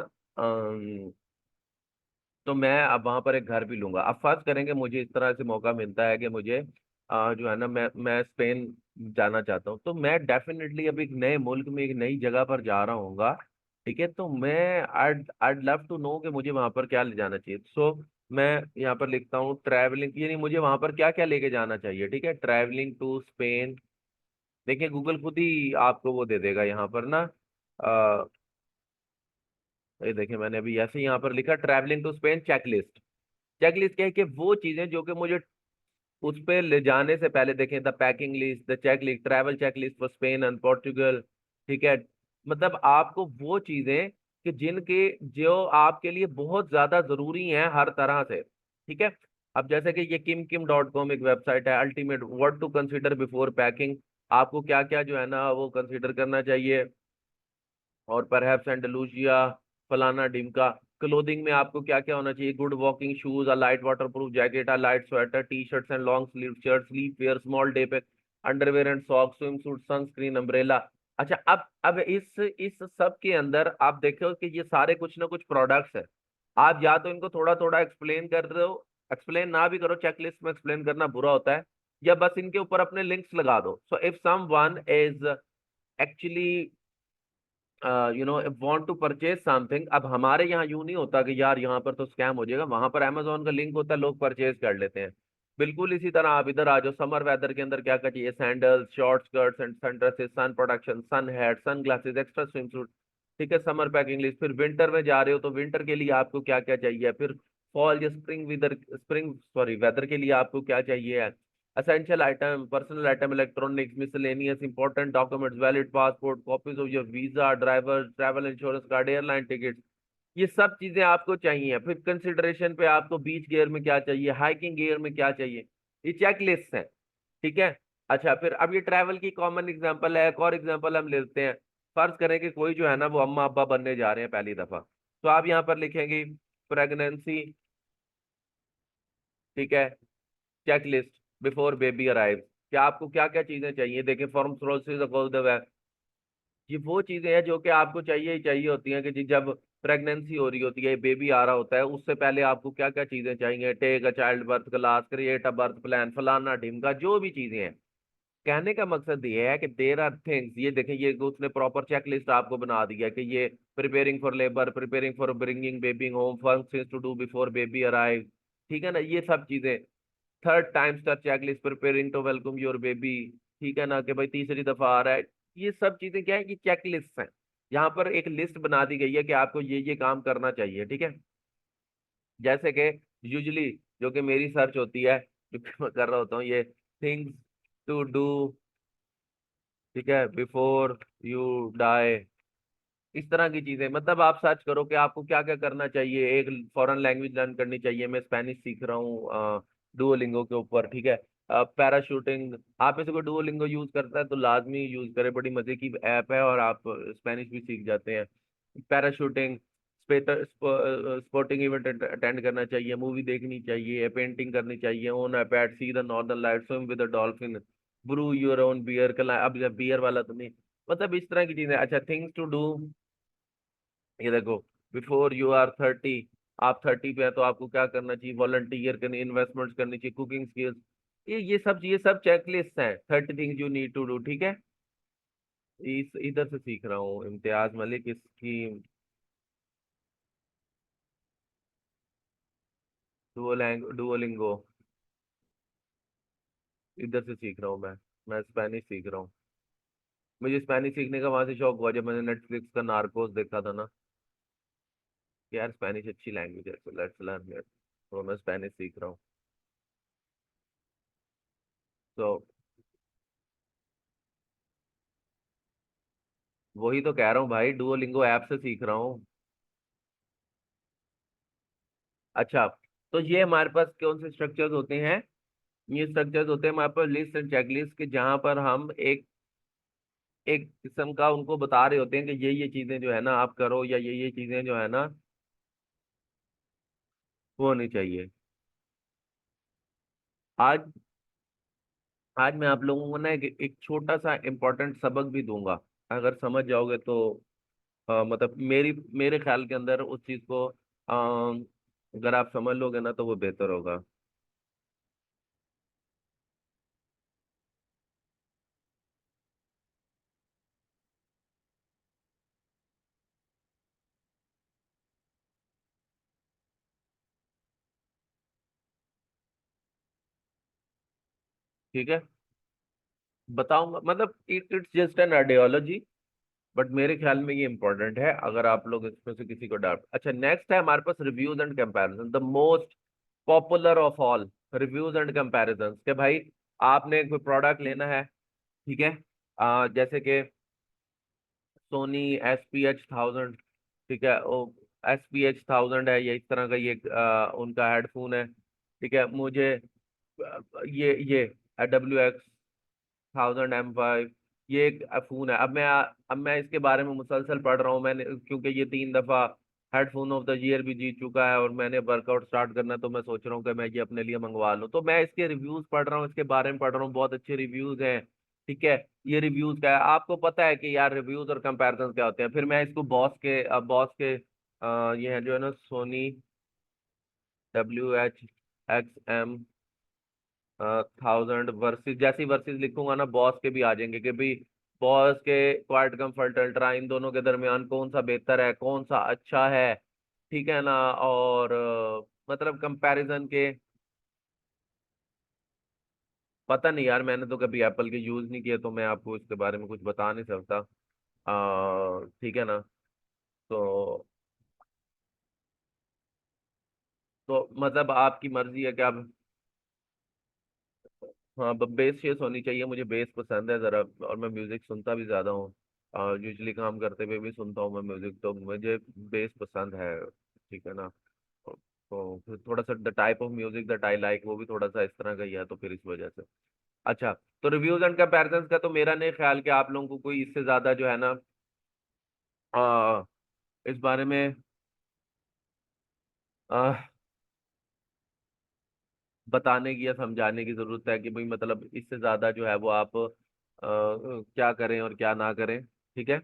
तो मैं अब वहां पर एक घर भी लूंगा। अब फर्ज करेंगे मुझे इस तरह से मौका मिलता है कि मुझे जो है ना, मैं स्पेन जाना चाहता हूँ, तो मैं डेफिनेटली अब एक नए मुल्क में एक नई जगह पर जा रहा हूँगा। ठीक है, तो मैं I'd लव टू नो कि मुझे वहां पर क्या ले जाना चाहिए। सो मैं यहाँ पर लिखता हूँ ट्रैवलिंग, यानी मुझे वहां पर क्या क्या लेके जाना चाहिए। ठीक है, ट्रैवलिंग टू स्पेन। देखिए गूगल खुद ही आपको वो दे देगा यहाँ पर ना, ये देखिए मैंने अभी ऐसे ही यहाँ पर लिखा travelling to Spain checklist. Checklist क्या है कि वो चीजें जो कि मुझे उस पे ले जाने से पहले, देखें the packing list, the check list, travel check list for Spain and Portugal. ठीक है, मतलब आपको वो चीजें कि जिनके जो आपके लिए बहुत ज्यादा जरूरी हैं हर तरह से। ठीक है, अब जैसे कि ये किम.com एक वेबसाइट है, ultimate what to consider before packing, आपको क्या क्या जो है ना वो कंसीडर करना चाहिए, और परहैप्स एंडलुसिया, फलाना ढिमका। क्लोथिंग में आपको क्या क्या होना चाहिए, good walking shoes, a light waterproof jacket, a light sweater, T shirts and long sleeve shirt, sleepwear, small day pack, underwear and socks, swimsuit, sunscreen, umbrella. अच्छा, अब इस सब के अंदर आप देखो कि ये सारे कुछ ना कुछ प्रोडक्ट्स है। आप या तो इनको थोड़ा थोड़ा एक्सप्लेन कर रहे हो, एक्सप्लेन ना भी करो, चेकलिस्ट में एक्सप्लेन करना बुरा होता है, या बस इनके ऊपर अपने लिंक्स लगा दो। So if someone is actually want to purchase something, अब हमारे यहाँ यूं नहीं होता कि यार यहाँ पर तो स्कैम हो जाएगा, वहां पर अमेजोन का लिंक होता है, लोग परचेज कर लेते हैं। बिल्कुल इसी तरह आप इधर आ जाओ, समर वेदर के अंदर क्या क्या चाहिए, sandals, short skirts and sundresses, sun protection, sun hat, sunglasses, extra swimsuit. ठीक है, समर पैकिंग लिस्ट। फिर विंटर में जा रहे हो तो विंटर के लिए आपको क्या क्या चाहिए, फिर फॉल या spring weather, spring sorry weather के लिए आपको क्या चाहिए, essential item, personal item, electronics, miscellaneous, important documents, valid passport, copies of your visa, driver, travel insurance card, airline tickets, ये सब चीजें आपको चाहिए। फिर कंसिडरेशन पे आपको बीच गियर में क्या चाहिए, हाइकिंग गियर में क्या चाहिए, ये चेक लिस्ट है। ठीक है। अच्छा, फिर अब ये ट्रैवल की कॉमन एग्जांपल है, एक और एग्जांपल हम लेते हैं। फर्ज करें कि कोई जो है ना वो अम्मा अब्बा बनने जा रहे हैं पहली दफा, तो आप यहाँ पर लिखेंगे प्रेगनेंसी, ठीक है, चेकलिस्ट बिफोर बेबी अराइव, क्या आपको क्या क्या चीजें चाहिए। देखिए फॉर्म ये वो चीजें हैं जो कि आपको चाहिए ही चाहिए होती हैं कि जी जब प्रेगनेंसी हो रही होती है, बेबी आ रहा होता है, उससे पहले आपको क्या क्या चीजें चाहिए, take a child birth class, create a birth plan, फलाना ढिमका, जो भी चीजें हैं। कहने का मकसद ये है कि देर आर थिंग्स, ये देखें ये उसने प्रॉपर चेकलिस्ट आपको बना दिया कि ये preparing for labour, preparing for bringing baby home, first things to do before baby arrive. ठीक है ना, ये सब चीजें। Third time star checklist, preparing to welcome your baby. ठीक है ना, कि भाई तीसरी दफा आ रहा है। ये सब चीजें क्या है कि चेकलिस्ट हैं। यहाँ पर एक लिस्ट बना दी गई है कि आपको ये काम करना चाहिए। ठीक है, जैसे कि यूजली जो कि मेरी सर्च होती है, जो कि मैं कर रहा होता हूँ, ये थिंग्स टू डू, ठीक है, बिफोर यू डाई, इस तरह की चीजें। मतलब आप सर्च करो कि आपको क्या क्या करना चाहिए। एक फॉरेन लैंग्वेज लर्न करनी चाहिए, मैं स्पेनिश सीख रहा हूँ डुओलिंगो के ऊपर। ठीक है, पैराशूटिंग, आप में से कोई डुओलिंगो यूज करता है तो लाजमी यूज करे, बड़ी मजे की ऐप है और आप स्पेनिश भी सीख जाते हैं। पैराशूटिंग, स्पोर्टिंग इवेंट अटेंड करना चाहिए, मूवी देखनी चाहिए, पेंटिंग करनी चाहिए, own a pet, see the northern light, swim with the dolphin, brew your own beer. अब बियर वाला तो नहीं, मतलब इस तरह की चीजें। अच्छा, थिंग्स टू डू, ये देखो, बिफोर यू आर 30, आप 30 पे है तो आपको क्या करना चाहिए, वॉलंटियर करनी, इन्वेस्टमेंट्स करनी चाहिए, कुकिंग स्किल्स, ये सब चेकलिस्ट हैं, 30 things you need to do, ठीक है। इस इधर से सीख रहा हूँ, इम्तियाज मलिक इसकी डुओलिंगो, इधर से सीख रहा हूँ मैं स्पेनिश सीख रहा हूँ। मुझे स्पेनिश सीखने का वहां से शौक हुआ जब मैंने नेटफ्लिक्स का नार्कोस देखा था ना, कि यार स्पेनिश अच्छी लैंग्वेज है, तो लेट्स लर्न इट, तो मैं स्पेनिश सीख रहा हूँ। तो वही तो कह रहा हूँ भाई, डुओलिंगो ऐप से सीख रहा हूँ। अच्छा, तो ये हमारे पास कौन से स्ट्रक्चर्स होते हैं, ये स्ट्रक्चर्स होते हैं हमारे पास लिस्ट एंड चेकलिस्ट के, जहां पर हम एक एक किस्म का उनको बता रहे होते हैं कि ये चीजें जो है ना आप करो, या ये चीजें जो है ना वो होनी चाहिए। आज आज मैं आप लोगों को ना एक छोटा सा इम्पोर्टेंट सबक भी दूंगा, अगर समझ जाओगे तो मतलब मेरे ख्याल के अंदर उस चीज को अगर आप समझ लोगे ना तो वो बेहतर होगा। ठीक है, बताऊंगा, मतलब it's just an ideology, but मेरे ख्याल में ये इंपॉर्टेंट है, अगर आप लोग इसमें से किसी को डाउट। अच्छा, नेक्स्ट है हमारे पास reviews and comparison, the most popular of all, reviews and comparison, के भाई आपने कोई प्रोडक्ट लेना है, ठीक है, जैसे कि सोनी SPH 1000, ठीक है, वो SPH 1000 है, ये इस तरह का, ये उनका हेडफोन है, ठीक है। मुझे ये WX 1000 M5, ये एक फोन है। अब मैं इसके बारे में मुसलसल पढ़ रहा हूँ मैंने, क्योंकि ये 3 दफा हेडफोन ऑफ द ईयर भी जीत चुका है, और मैंने वर्कआउट स्टार्ट करना, तो मैं सोच रहा हूँ कि मैं ये अपने लिए मंगवा लूँ, तो मैं इसके रिव्यूज पढ़ रहा हूँ, इसके बारे में पढ़ रहा हूँ, बहुत अच्छे रिव्यूज हैं, ठीक है। ये रिव्यूज क्या है, आपको पता है कि यार रिव्यूज और कंपैरिजन क्या होते हैं। फिर मैं इसको बॉस के ये है जो है ना, सोनी WH-XM 1000 वर्सेस, जैसी वर्सेस लिखूंगा ना बॉस के भी आ जाएंगे, कि भाई बॉस के क्वाइट कंफर्ट अल्ट्रा, इन दोनों के दरमियान कौन सा बेहतर है, कौन सा अच्छा है, ठीक है ना। और मतलब कंपैरिजन के, पता नहीं यार, मैंने तो कभी एप्पल के यूज नहीं किया, तो मैं आपको इसके बारे में कुछ बता नहीं सकता, ठीक है ना। तो मतलब आपकी मर्जी है कि आप, हाँ, बेस शेस होनी चाहिए, मुझे बेस पसंद है जरा, और मैं म्यूजिक सुनता भी ज्यादा हूँ, यूजली काम करते हुए भी सुनता हूँ मैं म्यूजिक, तो मुझे बेस पसंद है, ठीक है ना। तो फिर थोड़ा सा the type of music that I like वो भी थोड़ा सा इस तरह का ही है, तो फिर इस वजह से। अच्छा, तो रिव्यूज एंड कंपैरिजन का तो मेरा नहीं ख्याल कि आप लोगों को कोई इससे ज्यादा जो है ना आ, इस बारे में आ, बताने की या समझाने की जरूरत है, कि भाई मतलब इससे ज्यादा जो है वो आप क्या करें और क्या ना करें, ठीक है।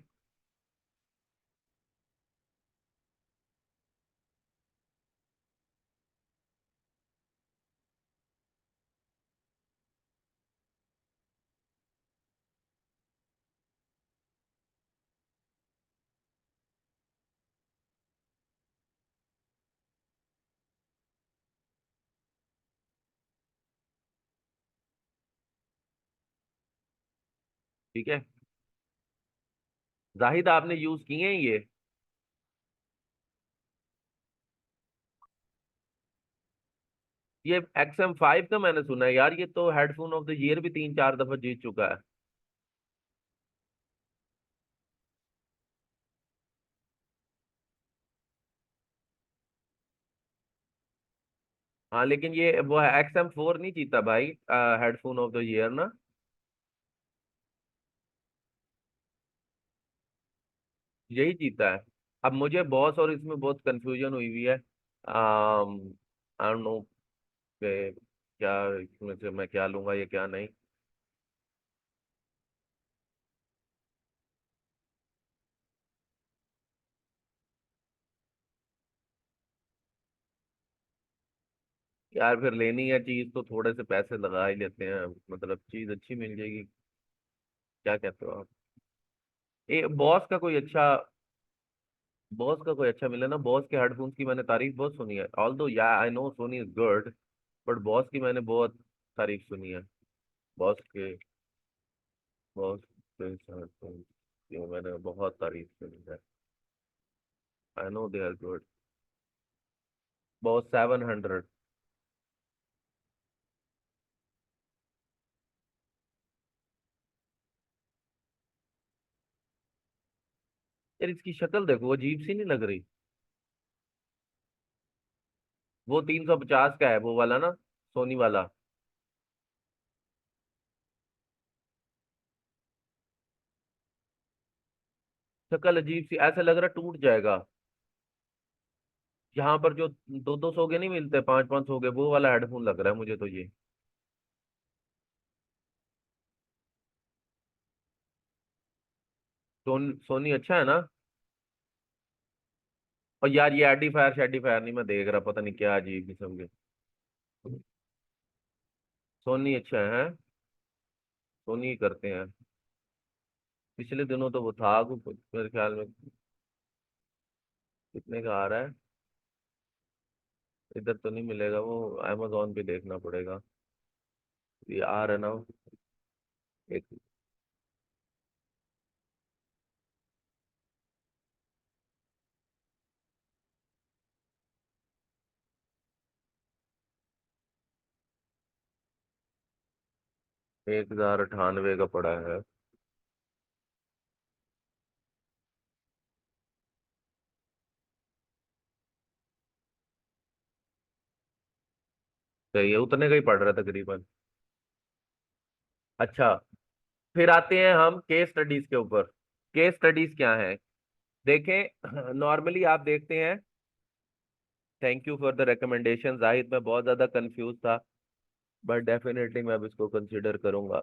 ठीक है, जाहिद आपने यूज किए हैं ये? ये XM5 का मैंने सुना है यार, ये तो हेडफोन ऑफ द ईयर भी 3 4 दफा जीत चुका है। हाँ, लेकिन ये वो है XM4 नहीं जीता भाई हेडफोन ऑफ द ईयर ना। यही जीता है। अब मुझे बॉस और इसमें बहुत कंफ्यूजन हुई हुई है, आई डोंट नो कि क्या इसमें से मैं क्या लूंगा या क्या नहीं। यार फिर लेनी है चीज तो थोड़े से पैसे लगा ही लेते हैं, मतलब चीज अच्छी मिल जाएगी। क्या कहते हो आप? ए बॉस का कोई अच्छा, बॉस का कोई अच्छा मिले ना। बॉस के हेडफोन्स की मैंने तारीफ बहुत सुनी है, ऑल्दो या I know Soni is good, but boss की मैंने बहुत तारीफ सुनी है। बॉस के, बॉस के हेडफोन्स की मैंने बहुत तारीफ सुनी है। I know they are good. Boss 700। यार इसकी शक्ल देखो, वो अजीब सी नहीं लग रही? वो 350 का है वो वाला ना, सोनी वाला। शक्ल अजीब सी, ऐसा लग रहा टूट जाएगा। यहाँ पर जो 200-200 के नहीं मिलते, 500-500 के, वो वाला हेडफोन लग रहा है मुझे तो ये। सोनी अच्छा है ना? और यार ये एडिफायर शेडिफायर नहीं मैं देख रहा, पता नहीं क्या अजीब किस्म के। सोनी अच्छा है? सोनी ही करते हैं। पिछले दिनों तो वो था कुछ मेरे ख्याल में। कितने का आ रहा है? इधर तो नहीं मिलेगा वो, अमेजोन पे देखना पड़ेगा। ये आ रहा है ना एक, 1098 का पड़ा है। सही है, उतने का ही पड़ रहा है तकरीबन। अच्छा, फिर आते हैं हम केस स्टडीज के ऊपर। केस स्टडीज क्या है? देखें, नॉर्मली आप देखते हैं। Thank you for the recommendation Zahid, मैं बहुत ज्यादा कंफ्यूज था, बट डेफिनेटली मैं अब इसको कंसिडर करूंगा।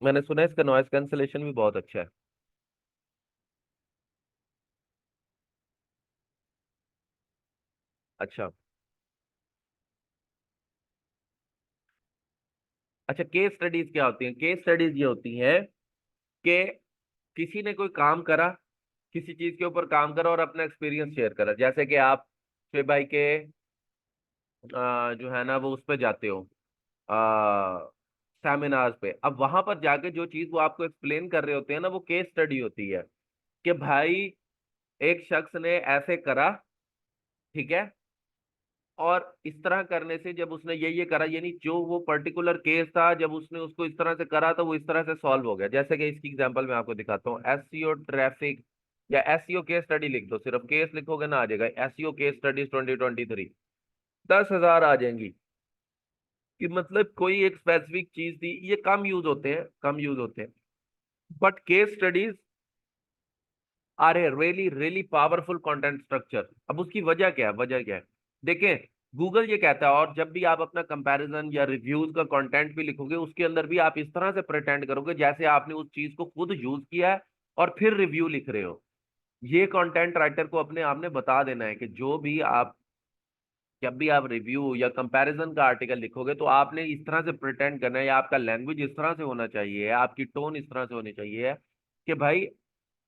मैंने सुना है इसका नॉइस कैंसलेशन भी बहुत अच्छा है। अच्छा। अच्छा, केस स्टडीज क्या होती हैं? केस स्टडीज ये होती हैं कि किसी ने कोई काम करा, किसी चीज के ऊपर काम करा और अपना एक्सपीरियंस शेयर करा। जैसे कि आप शुएब भाई के जो है ना वो उस पे जाते हो, सेमिनार्स पे। अब वहां पर जाके जो चीज वो आपको एक्सप्लेन कर रहे होते हैं ना, वो केस स्टडी होती है। कि भाई एक शख्स ने ऐसे करा, ठीक है, और इस तरह करने से जब उसने ये करा, यानी जो वो पर्टिकुलर केस था, जब उसने उसको इस तरह से करा तो वो इस तरह से सॉल्व हो गया। जैसे कि इसकी एग्जांपल मैं आपको दिखाता हूँ, एसईओ ट्रैफिक, या एसईओ केस स्टडी लिख दो, सिर्फ केस लिखोगे ना आ जाएगा, एसईओ केस स्टडीज 2023, 10,000 आ जाएंगी। कि मतलब कोई एक स्पेसिफिक चीज थी, ये कम यूज होते हैं, कम यूज होते हैं, but case studies are a really really powerful content structure. अब उसकी वजह क्या है? वजह क्या है? देखें, गूगल ये कहता है, और जब भी आप अपना कंपैरिजन या रिव्यूज का कंटेंट भी लिखोगे, उसके अंदर भी आप इस तरह से प्रिटेंड करोगे जैसे आपने उस चीज को खुद यूज किया है और फिर रिव्यू लिख रहे हो। ये कंटेंट राइटर को अपने आपने बता देना है कि जो भी आप, जब भी आप रिव्यू या कंपैरिजन का आर्टिकल लिखोगे तो आपने इस तरह से प्रिटेंड करना है, या आपका लैंग्वेज इस तरह से होना चाहिए, आपकी टोन इस तरह से होनी चाहिए कि भाई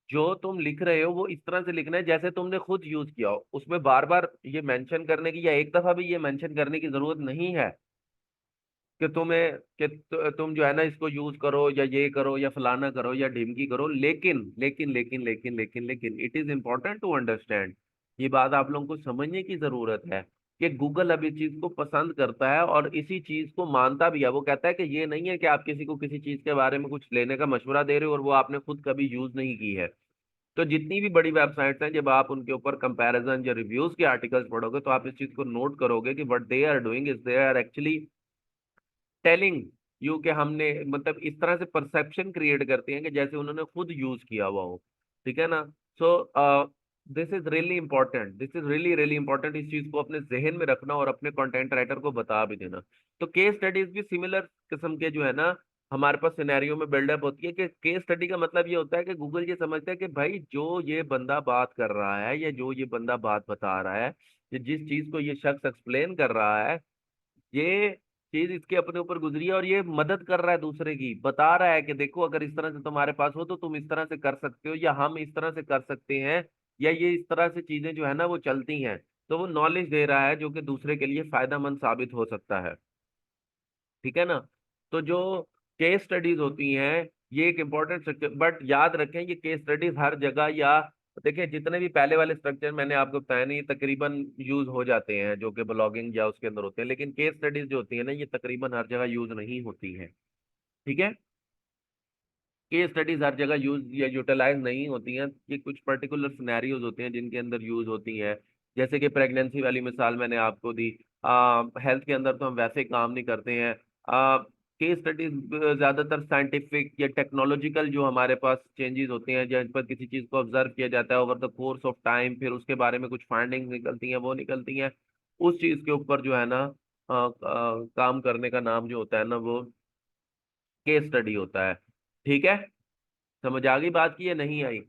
जो तुम लिख रहे हो वो इस तरह से लिखना है जैसे तुमने खुद यूज किया हो। उसमें बार बार ये मेंशन करने की, या एक दफा भी ये मेंशन करने की जरूरत नहीं है कि तुम जो है ना इसको यूज करो या ये करो या फलाना करो या ढिमकी करो। लेकिन it is important to understand, ये बात आप लोगों को समझने की जरूरत है कि गूगल अब इस चीज को पसंद करता है और इसी चीज को मानता भी है। वो कहता है कि ये नहीं है कि आप किसी को किसी चीज के बारे में कुछ लेने का मशवरा दे रहे हो और वो आपने खुद कभी यूज नहीं की है। तो जितनी भी बड़ी वेबसाइट्स हैं, जब आप उनके ऊपर कंपैरिजन या रिव्यूज के आर्टिकल्स पढ़ोगे तो आप इस चीज को नोट करोगे कि what they are doing is they are actually telling you कि हमने, मतलब इस तरह से परसेप्शन क्रिएट करते हैं कि जैसे उन्होंने खुद यूज किया हुआ हो। ठीक है ना? So this is really important, this is really really important. इस चीज को अपने जहन में रखना और अपने कंटेंट राइटर को बता भी देना। तो केस स्टडीज भी सिमिलर किस्म के जो है ना, हमारे पास सिनेरियो में बिल्डअप होती है कि केस स्टडी का मतलब ये होता है कि गूगल ये समझता है कि भाई जो ये बंदा बात कर रहा है या जो ये बंदा बात बता रहा है, या जिस चीज को ये शख्स एक्सप्लेन कर रहा है, ये चीज इसके अपने ऊपर गुजरी है और ये मदद कर रहा है दूसरे की, बता रहा है कि देखो अगर इस तरह से तुम्हारे पास हो तो तुम इस तरह से कर सकते हो, या हम इस तरह से कर सकते हैं, या ये इस तरह से चीजें जो है ना वो चलती हैं। तो वो नॉलेज दे रहा है जो कि दूसरे के लिए फायदेमंद साबित हो सकता है। ठीक है ना। तो जो केस स्टडीज होती हैं, ये एक इंपॉर्टेंट स्ट्रक्चर, बट याद रखें ये केस स्टडीज हर जगह, या देखिए जितने भी पहले वाले स्ट्रक्चर मैंने आपको बताया नहीं, ये तकरीबन यूज हो जाते हैं जो कि ब्लॉगिंग या उसके अंदर होते हैं, लेकिन केस स्टडीज जो होती है ना ये तकरीबन हर जगह यूज नहीं होती हैं। ठीक है। केस स्टडीज हर जगह यूज या यूटिलाइज नहीं होती हैं, ये कुछ पर्टिकुलर सिनेरियोज होते हैं जिनके अंदर यूज होती हैं। जैसे कि प्रेगनेंसी वाली मिसाल मैंने आपको दी। हेल्थ के अंदर तो हम वैसे काम नहीं करते हैं। केस स्टडीज ज्यादातर साइंटिफिक या टेक्नोलॉजिकल जो हमारे पास चेंजेस होते हैं, जहाँ पर किसी चीज को ऑब्जर्व किया जाता है over the course of time, फिर उसके बारे में कुछ फाइंडिंग्स निकलती हैं, वो निकलती हैं, उस चीज के ऊपर जो है ना काम करने का नाम जो होता है ना वो केस स्टडी होता है। ठीक है। समझ आ गई बात की या नहीं आई?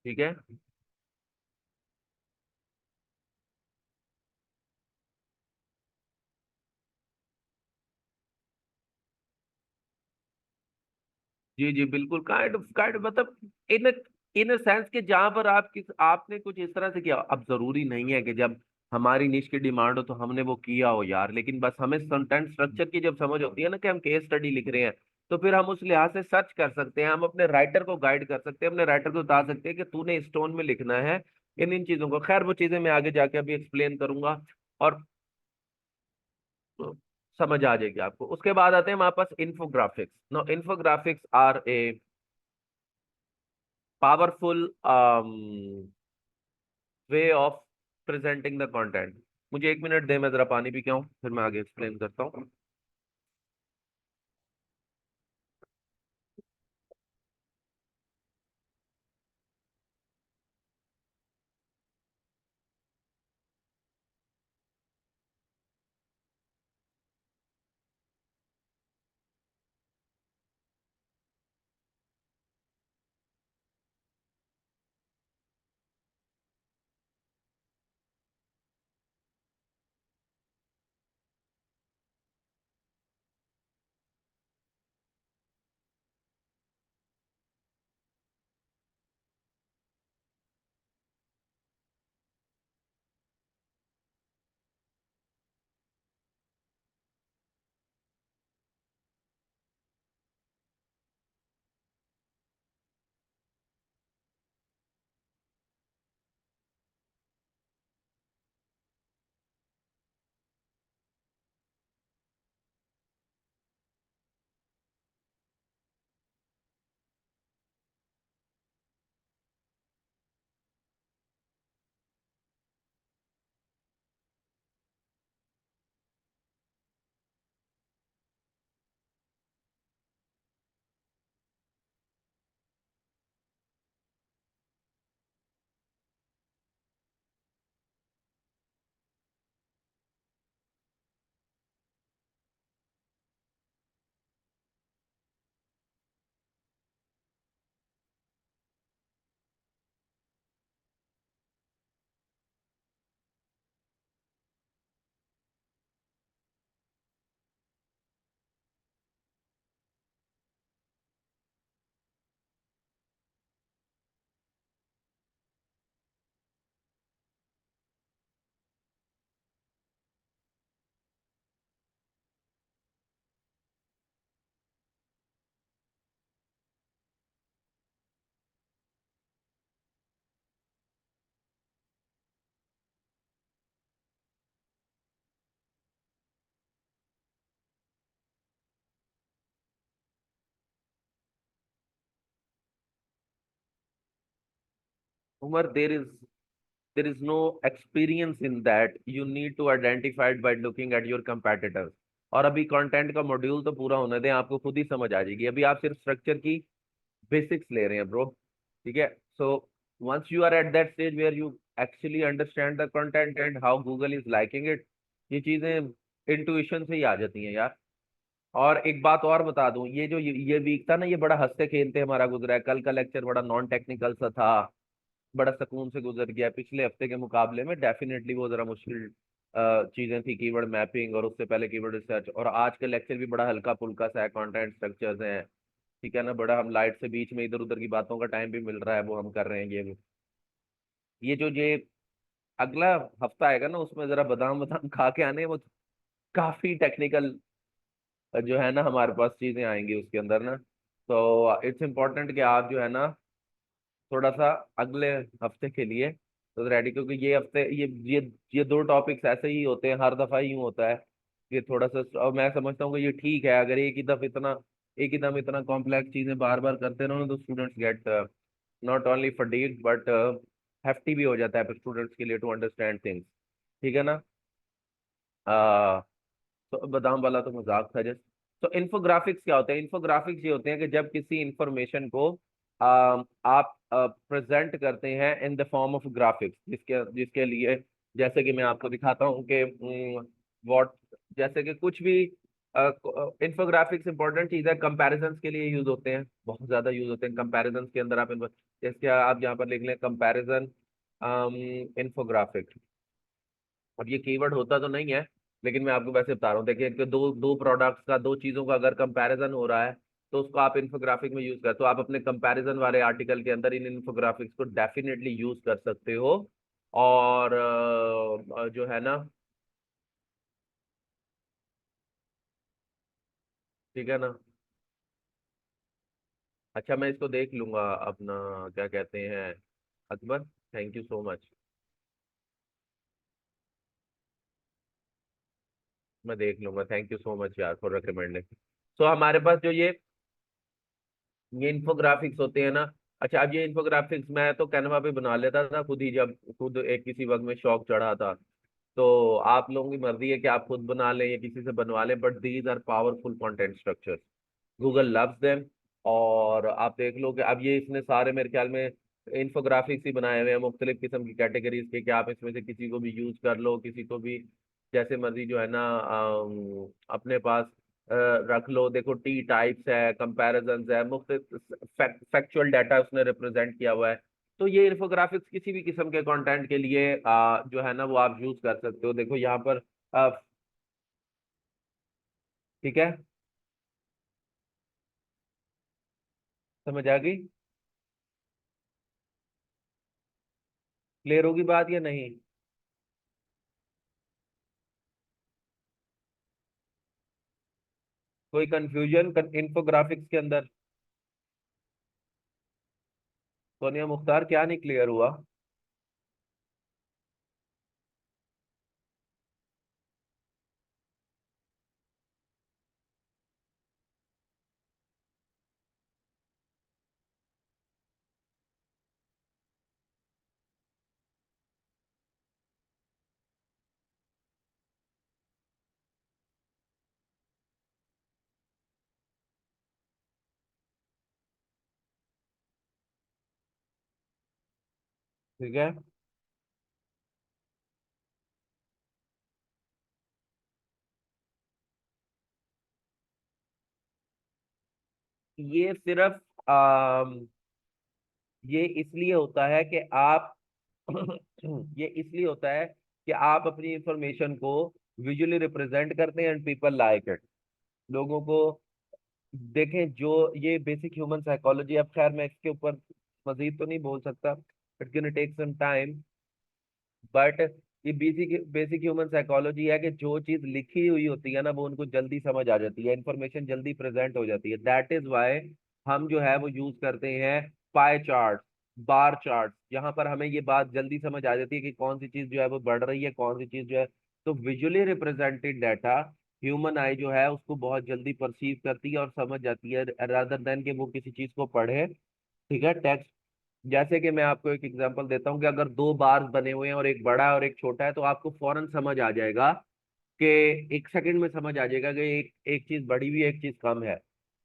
ठीक है। जी जी बिल्कुल, काइंड मतलब इन इन सेंस के जहां पर आप किस आपने कुछ इस तरह से किया, अब जरूरी नहीं है कि जब हमारी निश की डिमांड हो तो हमने वो किया हो यार, लेकिन बस हमें कंटेंट स्ट्रक्चर की जब समझ होती है ना कि हम केस स्टडी लिख रहे हैं, तो फिर हम उस लिहाज से सर्च कर सकते हैं, हम अपने राइटर को गाइड कर सकते हैं, अपने राइटर को बता सकते हैं कि तूने इस टोन में लिखना है इन इन चीजों को। खैर वो चीजें मैं आगे जाके अभी एक्सप्लेन करूंगा, और समझ आ जाएगी आपको। उसके बाद आते हैं हमारे पास infographics. No, infographics are a powerful way of presenting the content. मुझे एक मिनट दे, मैं जरा पानी पी के आऊं, फिर मैं आगे एक्सप्लेन करता हूँ। Umar, there is no experience in that. You need to identify it by looking at your competitors. और अभी कंटेंट का मॉड्यूल तो पूरा होने दें, आपको खुद ही समझ आ जाएगी। अभी आप सिर्फ स्ट्रक्चर की बेसिक्स ले रहे हैं ब्रो। ठीक है, सो once you are at that stage where you actually understand the content and how Google is liking it, ये चीजें इंट्यूशन से ही आ जाती हैं यार। और एक बात और बता दूं, ये जो ये वीक था ना, ये बड़ा हंसते खेलते हमारा गुजरा है। कल का लेक्चर बड़ा नॉन टेक्निकल सा था, बड़ा सुकून से गुजर गया। पिछले हफ्ते के मुकाबले में डेफिनेटली वो जरा मुश्किल चीजें थी, कीवर्ड मैपिंग और उससे पहले कीवर्ड रिसर्च। और आज का लेक्चर भी बड़ा हल्का फुल्का सा है, कंटेंट स्ट्रक्चर्स हैं। ठीक है ना, बड़ा हम लाइट से बीच में इधर उधर की बातों का टाइम भी मिल रहा है, वो हम कर रहे हैं। ये अगला हफ्ता आएगा ना, उसमें जरा बादाम बादाम खा के आने, वो काफी टेक्निकल जो है ना हमारे पास चीजें आएंगी उसके अंदर ना। तो इट्स इम्पोर्टेंट कि आप जो है ना थोड़ा सा अगले हफ्ते के लिए तो रेडी, क्योंकि ये हफ्ते ये दो टॉपिक्स ऐसे ही होते हैं, हर दफा ही यूं होता है कि थोड़ा सा। और मैं समझता हूँ कि ये ठीक है, अगर एक ही दम इतना कॉम्प्लेक्स चीजें बार बार करते रहो ना, तो students get not only fatigue but hefty भी हो जाता है स्टूडेंट्स के लिए टू अंडरस्टैंड थिंग्स। ठीक है ना। आ, तो बादाम वाला तो मजाक था जस्ट। तो इन्फोग्राफिक्स क्या होते हैं? इन्फोग्राफिक्स ये होते हैं कि जब किसी इंफॉर्मेशन को आप प्रेजेंट करते हैं इन द फॉर्म ऑफ ग्राफिक्स, जिसके जिसके लिए, जैसे कि मैं आपको दिखाता हूँ कि व्हाट, जैसे कि कुछ भी इन्फोग्राफिक्स इंपॉर्टेंट चीज है, कंपैरिजंस के लिए यूज होते हैं, बहुत ज्यादा यूज होते हैं कंपैरिजंस के अंदर। जैसे आप यहाँ पर लिख लें कंपैरिजन इन्फोग्राफिक। अब ये कीवर्ड होता तो नहीं है, लेकिन मैं आपको वैसे बता रहा हूँ। देखिए कि दो दो प्रोडक्ट्स का, दो चीजों का अगर कंपैरिजन हो रहा है, तो उसको आप इन्फोग्राफिक में यूज कर, तो आप अपने कंपैरिजन वाले आर्टिकल के अंदर इन इन्फोग्राफिक्स को डेफिनेटली यूज कर सकते हो। और जो है ना, ठीक है ना। अच्छा, मैं इसको देख लूंगा अपना, क्या कहते हैं, Akbar, thank you so much. मैं देख लूंगा, थैंक यू सो मच यार फॉर रिकमेंडिंग। तो हमारे पास जो ये इन्फोग्राफिक्स होते हैं ना। अच्छा, अब ये इन्फोग्राफिक्स मैं तो कैनवा पे बना लेता था खुद ही, जब खुद एक किसी वक्त में शौक चढ़ा था। तो आप लोगों की मर्जी है कि आप खुद बना लें या किसी से बनवा लें, but these are powerful content structures, Google loves them. और आप देख लो कि अब ये इसने सारे मेरे ख्याल में इन्फोग्राफिक्स ही बनाए हुए हैं मुख्तलिफ किस्म की कैटेगरीज के, कि आप इसमें से किसी को भी यूज कर लो, किसी को भी जैसे मर्जी जो है ना अपने पास रख लो। देखो टी टाइप्स है, कंपैरिजंस है, मुख्तलिफ फैक्चुअल डाटा उसने रिप्रेजेंट किया हुआ है। तो ये इन्फोग्राफिक्स किसी भी किस्म के कंटेंट के लिए जो है ना वो आप यूज कर सकते हो। देखो यहाँ पर अ, ठीक है, समझ आ गई? क्लियर होगी बात या नहीं? कोई कंफ्यूजन इन्फोग्राफिक्स के अंदर? सोनिया मुख्तार, क्या नहीं क्लियर हुआ? ठीक है, ये सिर्फ ये इसलिए होता है कि आप ये इसलिए होता है कि आप अपनी इंफॉर्मेशन को विजुअली रिप्रेजेंट करते हैं एंड पीपल लाइक इट। लोगों को, देखें, जो ये बेसिक ह्यूमन साइकोलॉजी, अब खैर मैं इसके ऊपर मजीद तो नहीं बोल सकता, it's gonna take some time, but ये बेसिक बेसिक ह्यूमन साइकोलॉजी है कि जो चीज लिखी हुई होती है ना वो उनको जल्दी समझ आ जाती है, इंफॉर्मेशन जल्दी प्रेजेंट हो जाती है। दैट इज वाई हम जो है वो यूज करते हैं पाई चार्ट, बार चार्ट, जहां पर हमें ये बात जल्दी समझ आ जाती है कि कौन सी चीज जो है वो बढ़ रही है, कौन सी चीज जो है। तो विजुअली रिप्रेजेंटेड डाटा ह्यूमन आई जो है उसको बहुत जल्दी परसीव करती है और समझ जाती है, रादर देन कि वो किसी चीज को पढ़े। ठीक है, टेक्स्ट जैसे कि मैं आपको एक एग्जांपल देता हूँ कि अगर दो बार्स बने हुए हैं और एक बड़ा है और एक छोटा है, तो आपको फौरन समझ आ जाएगा कि एक सेकंड में समझ आ जाएगा कि एक एक चीज बड़ी हुई है, एक चीज कम है।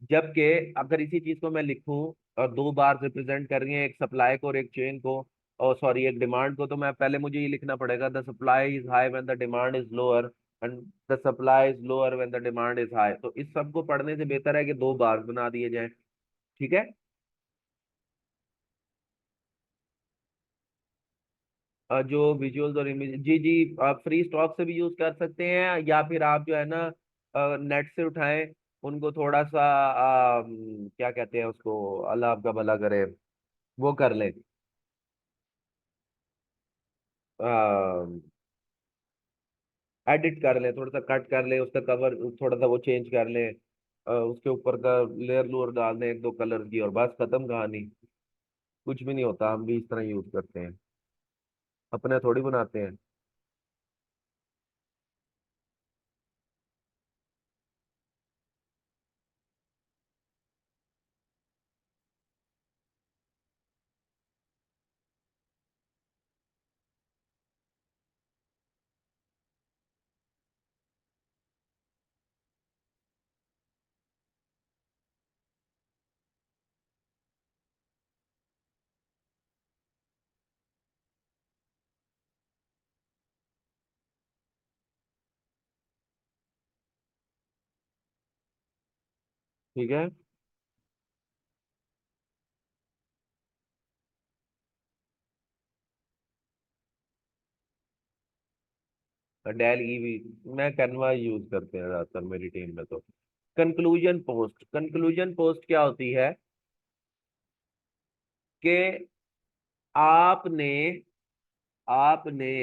जबकि अगर इसी चीज को मैं लिखूं और दो बार रिप्रेजेंट कर रही है, एक सप्लाई को और एक चेन को, और सॉरी एक डिमांड को, तो मैं पहले मुझे ये लिखना पड़ेगा, the supply is high when the demand is lower and the supply is lower when the demand is high. तो इस सब को पढ़ने से बेहतर है कि दो बार बना दिए जाएं। ठीक है। जो विजुअल्स और इमेज, जी जी, आप फ्री स्टॉक से भी यूज कर सकते हैं, या फिर आप जो है ना नेट से उठाएं उनको, थोड़ा सा क्या कहते हैं उसको, अल्लाह आपका भला करे, वो कर लें, एडिट कर लें, थोड़ा सा कट कर लें, उसका कवर थोड़ा सा वो चेंज कर लें, उसके ऊपर का लेयर लूअर डाल दें एक दो कलर की, और बस खत्म कहानी। कुछ भी नहीं होता, हम भी इस तरह यूज करते हैं, अपने थोड़ी बनाते हैं। ठीक है। डेल ईवी, मैं कैनवा यूज करते हैं ज्यादातर मेरी टीम में। तो कंक्लूजन पोस्ट, कंक्लूजन पोस्ट क्या होती है कि आपने आपने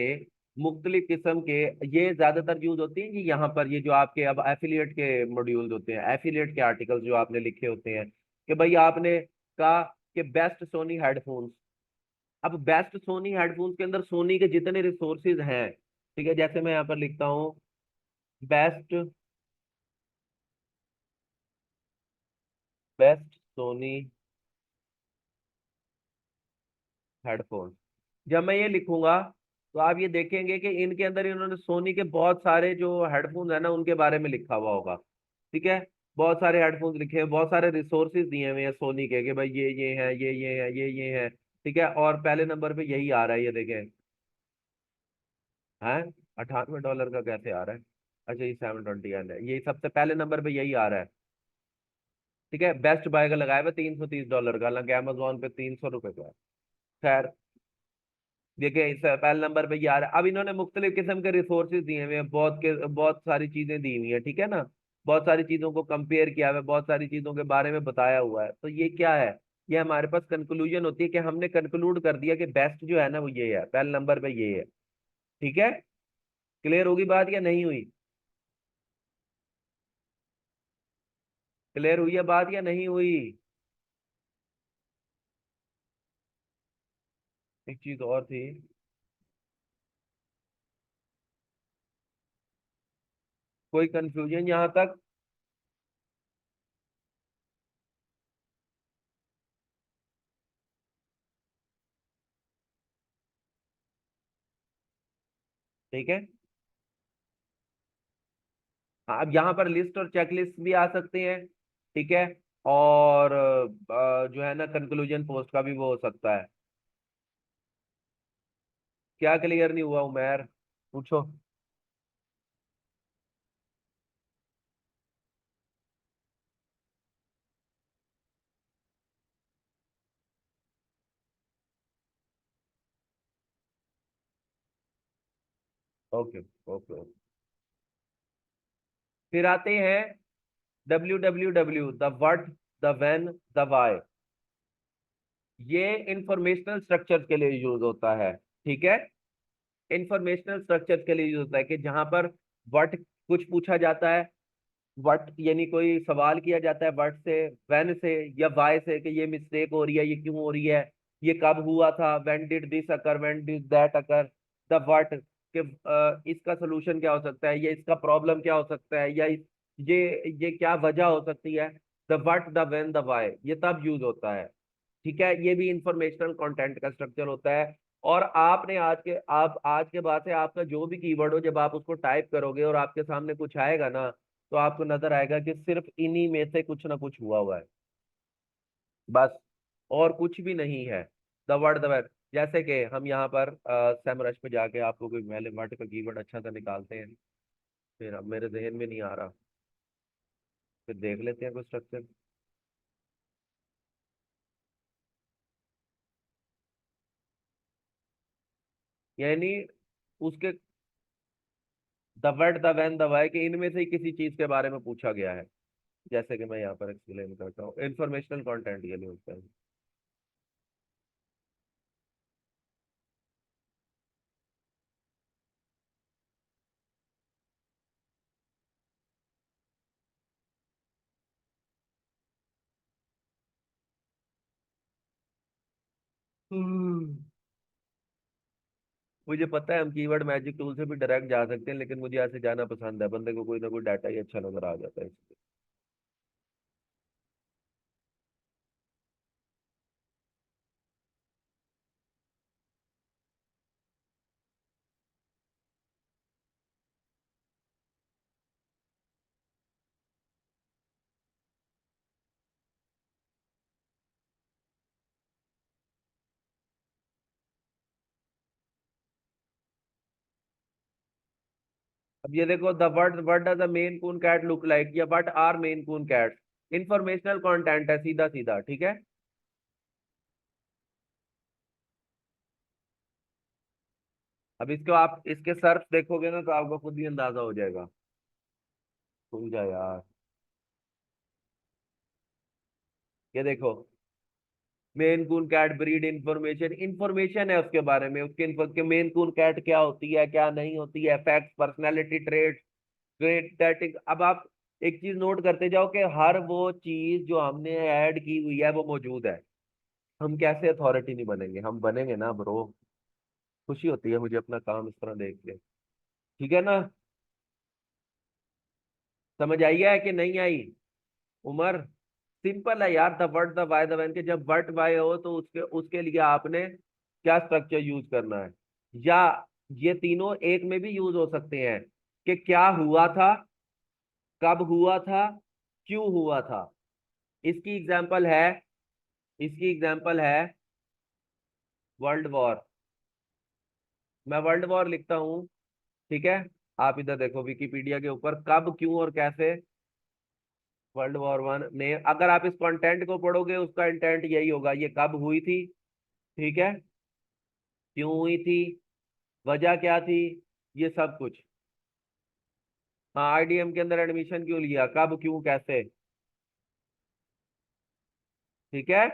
मुख्तलिफ किस्म के, ये ज्यादातर यूज होती है कि यहाँ पर ये जो आपके अब एफिलिएट के मॉड्यूल्स होते हैं, एफिलिएट के आर्टिकल्स जो आपने लिखे होते हैं, कि भाई आपने कहा कि बेस्ट सोनी हेडफोन्स। अब बेस्ट सोनी हेडफोन्स के अंदर सोनी के जितने रिसोर्सेज हैं, ठीक है, जैसे मैं यहाँ पर लिखता हूँ बेस्ट, बेस्ट सोनी हेडफोन, जब मैं ये लिखूंगा तो आप ये देखेंगे कि इनके अंदर इन्होंने सोनी के बहुत सारे जो हेडफोन्स है ना उनके बारे में लिखा हुआ होगा। ठीक है। बहुत सारे हेडफोन्स लिखे हैं, बहुत सारे रिसोर्सेज दिए हुए हैं सोनी के, कि भाई ये है, ये है, ये है। ठीक है, और पहले नंबर पे यही आ रहा है, ये देखें। है, $98 का कैसे आ रहा है? अच्छा, ये 720 है, ये सबसे पहले नंबर पे यही आ रहा है। ठीक है, बेस्ट बाय का लगाया हुआ $330 का, हालांकि अमेजोन पे ₹300 का है। खैर, देखिए इस पहले नंबर पे ये आ रहा है। अब इन्होंने मुख्तलिफ किस्म के रिसोर्सेज दिए हुए हैं, बहुत सारी चीजें दी हुई हैं, ठीक है ना। बहुत सारी चीजों को कंपेयर किया हुआ है, बहुत सारी चीजों के बारे में बताया हुआ है। तो ये क्या है? ये हमारे पास कंक्लूजन होती है कि हमने कंक्लूड कर दिया कि बेस्ट जो है ना वो ये है, पहले नंबर पे ये है। ठीक है। क्लियर होगी बात या नहीं हुई? क्लियर हुई है बात या नहीं हुई? एक चीज और थी। कोई कंफ्यूजन यहाँ तक? ठीक है। हाँ, अब यहाँ पर लिस्ट और चेकलिस्ट भी आ सकते हैं। ठीक है। और जो है ना कंक्लूजन पोस्ट का भी वो हो सकता है। क्या क्लियर नहीं हुआ उमैर? पूछो। Okay okay. फिर आते हैं WWW, the what, the when, the why. ये इंफॉर्मेशनल स्ट्रक्चर के लिए यूज होता है। ठीक है। इंफॉर्मेशनल स्ट्रक्चर के लिए यूज होता है कि जहां पर व्हाट कुछ पूछा जाता है, व्हाट यानी कोई सवाल किया जाता है व्हाट से, व्हेन से या वाई से, कि ये मिस्टेक हो रही है, ये क्यों हो रही है, ये कब हुआ था, when did this occur, when did that occur. The what, कि इसका सोल्यूशन क्या हो सकता है, या इसका प्रॉब्लम क्या हो सकता है, या ये क्या वजह हो सकती है। The what, the when, the why, ये तब यूज होता है। ठीक है, ये भी इंफॉर्मेशनल कंटेंट का स्ट्रक्चर होता है। और आपने आप आज के बाद से आपका जो भी कीवर्ड हो, जब आप उसको टाइप करोगे और आपके सामने कुछ आएगा ना, तो आपको नजर आएगा कि सिर्फ इन्हीं में से कुछ ना कुछ हुआ है, बस, और कुछ भी नहीं है। द वर्ड जैसे कि हम यहाँ पर सेमरश पे जाके आपको कोई पहले वर्ड का कीवर्ड अच्छा सा निकालते हैं। फिर अब मेरे जहन में नहीं आ रहा, फिर देख लेते हैं कोई स्ट्रक्चर। यानी उसके the what the when the why के इनमें से ही किसी चीज के बारे में पूछा गया है। जैसे कि मैं यहाँ पर एक्सप्लेन करता हूँ, इंफॉर्मेशनल कंटेंट ये नहीं होता है। हम्म। मुझे पता है हम कीवर्ड मैजिक टूल से भी डायरेक्ट जा सकते हैं, लेकिन मुझे ऐसे जाना पसंद है, बंदे को कोई ना कोई डाटा ही अच्छा नजर आ जाता है इसलिए। अब ये देखो, the word what does a Maine Coon cat look like, या what are Maine Coon cat, informational content है सीधा सीधा, ठीक है। अब इसको आप इसके सर्च देखोगे ना, तो आपको खुद ही अंदाजा हो जाएगा। खुल जा यार। ये देखो, main Coon cat breed information, information है उसके बारे में, उसके मेन कून कैट क्या होती है क्या नहीं होती है, फैक्ट, पर्सनैलिटी ट्रेट, ग्रेट दैटिंग। अब आप एक चीज नोट करते जाओ कि हर वो चीज जो हमने ऐड की हुई है वो मौजूद है। हम कैसे अथॉरिटी नहीं बनेंगे, हम बनेंगे ना ब्रो। खुशी होती है मुझे अपना काम इस तरह देख के। ठीक है ना। समझ आई है कि नहीं आई, उमर? सिंपल है यार, the what the why the when के जब वर्ड वाई हो तो उसके उसके लिए आपने क्या स्ट्रक्चर यूज करना है। या ये तीनों एक में भी यूज हो सकते हैं, कि क्या हुआ था, कब हुआ था, क्यों हुआ था। इसकी एग्जांपल है, इसकी एग्जांपल है वर्ल्ड वॉर। मैं वर्ल्ड वॉर लिखता हूँ, ठीक है। आप इधर देखो विकिपीडिया के ऊपर, कब क्यों और कैसे वर्ल्ड वॉर 1 ने, अगर आप इस कंटेंट को पढ़ोगे उसका इंटेंट यही होगा, ये कब हुई थी, ठीक है, क्यों हुई थी, वजह क्या थी, ये सब कुछ। हाँ, आईडीएम के अंदर एडमिशन क्यों लिया, कब क्यों कैसे, ठीक है।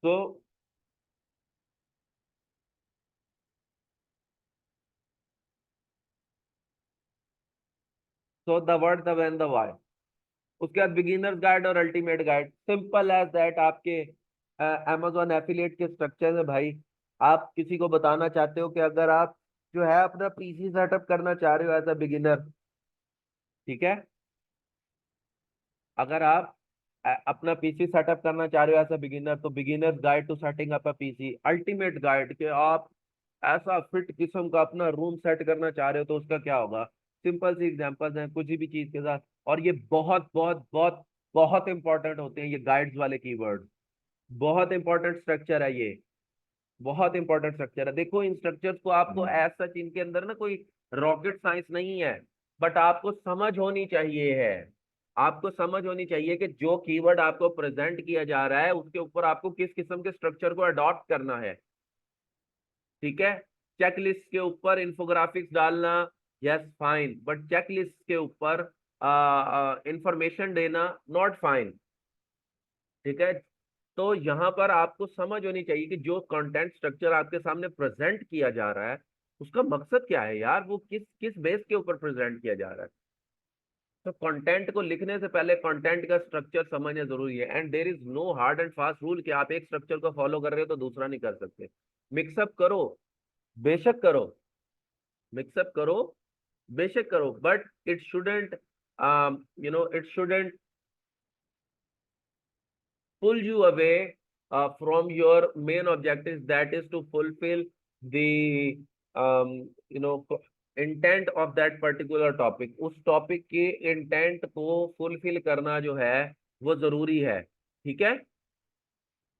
तो the what the when the why, उसके बाद बिगिनर्स गाइड और ultimate guide, simple as that. आपके amazon एफिलिएट के स्ट्रक्चर में भाई, आप किसी को बताना चाहते हो कि अगर आप जो है अपना पीसी सेटअप करना चाह रहे हो एज अ बिगिनर, ठीक है, अगर आप अपना पीसी सेटअप करना चाह रहे हो एज अ बिगिनर, तो beginners guide to setting up a PC, ultimate guide के आप ऐसा फिट किस्म का अपना रूम सेट करना चाह रहे हो तो उसका क्या होगा। सिंपल सी एग्जांपल्स हैं कुछ भी चीज के साथ। और ये बहुत बहुत बहुत बहुत इंपॉर्टेंट होते हैं ये गाइड्स वाले कीवर्ड, बहुत इंपॉर्टेंट स्ट्रक्चर है ये, बहुत इंपॉर्टेंट स्ट्रक्चर है। देखो इन स्ट्रक्चर्स को आपको एज सच इनके अंदर ना कोई रॉकेट साइंस नहीं है, बट आपको समझ होनी चाहिए है। आपको समझ होनी चाहिए कि जो कीवर्ड आपको प्रेजेंट किया जा रहा है उसके ऊपर आपको किस किस्म के स्ट्रक्चर को अडॉप्ट करना है, ठीक है। चेकलिस्ट के ऊपर इंफोग्राफिक्स डालना, यस फाइन, बट चेकलिस्ट के ऊपर इंफॉर्मेशन देना, नॉट फाइन, ठीक है। तो यहाँ पर आपको समझ होनी चाहिए कि जो कंटेंट स्ट्रक्चर आपके सामने प्रेजेंट किया जा रहा है उसका मकसद क्या है यार, वो किस किस बेस के ऊपर प्रेजेंट किया जा रहा है। तो कंटेंट को लिखने से पहले कंटेंट का स्ट्रक्चर समझना जरूरी है, and there is no hard and fast rule कि आप एक स्ट्रक्चर को फॉलो कर रहे हो तो दूसरा नहीं कर सकते। मिक्सअप करो, बेशक करो, मिक्सअप करो, बेशक करो, but it shouldn't it shouldn't pull you away from your main objectives, that is to fulfill the intent of that particular topic. उस टॉपिक के इंटेंट को फुलफिल करना जो है वो जरूरी है, ठीक है।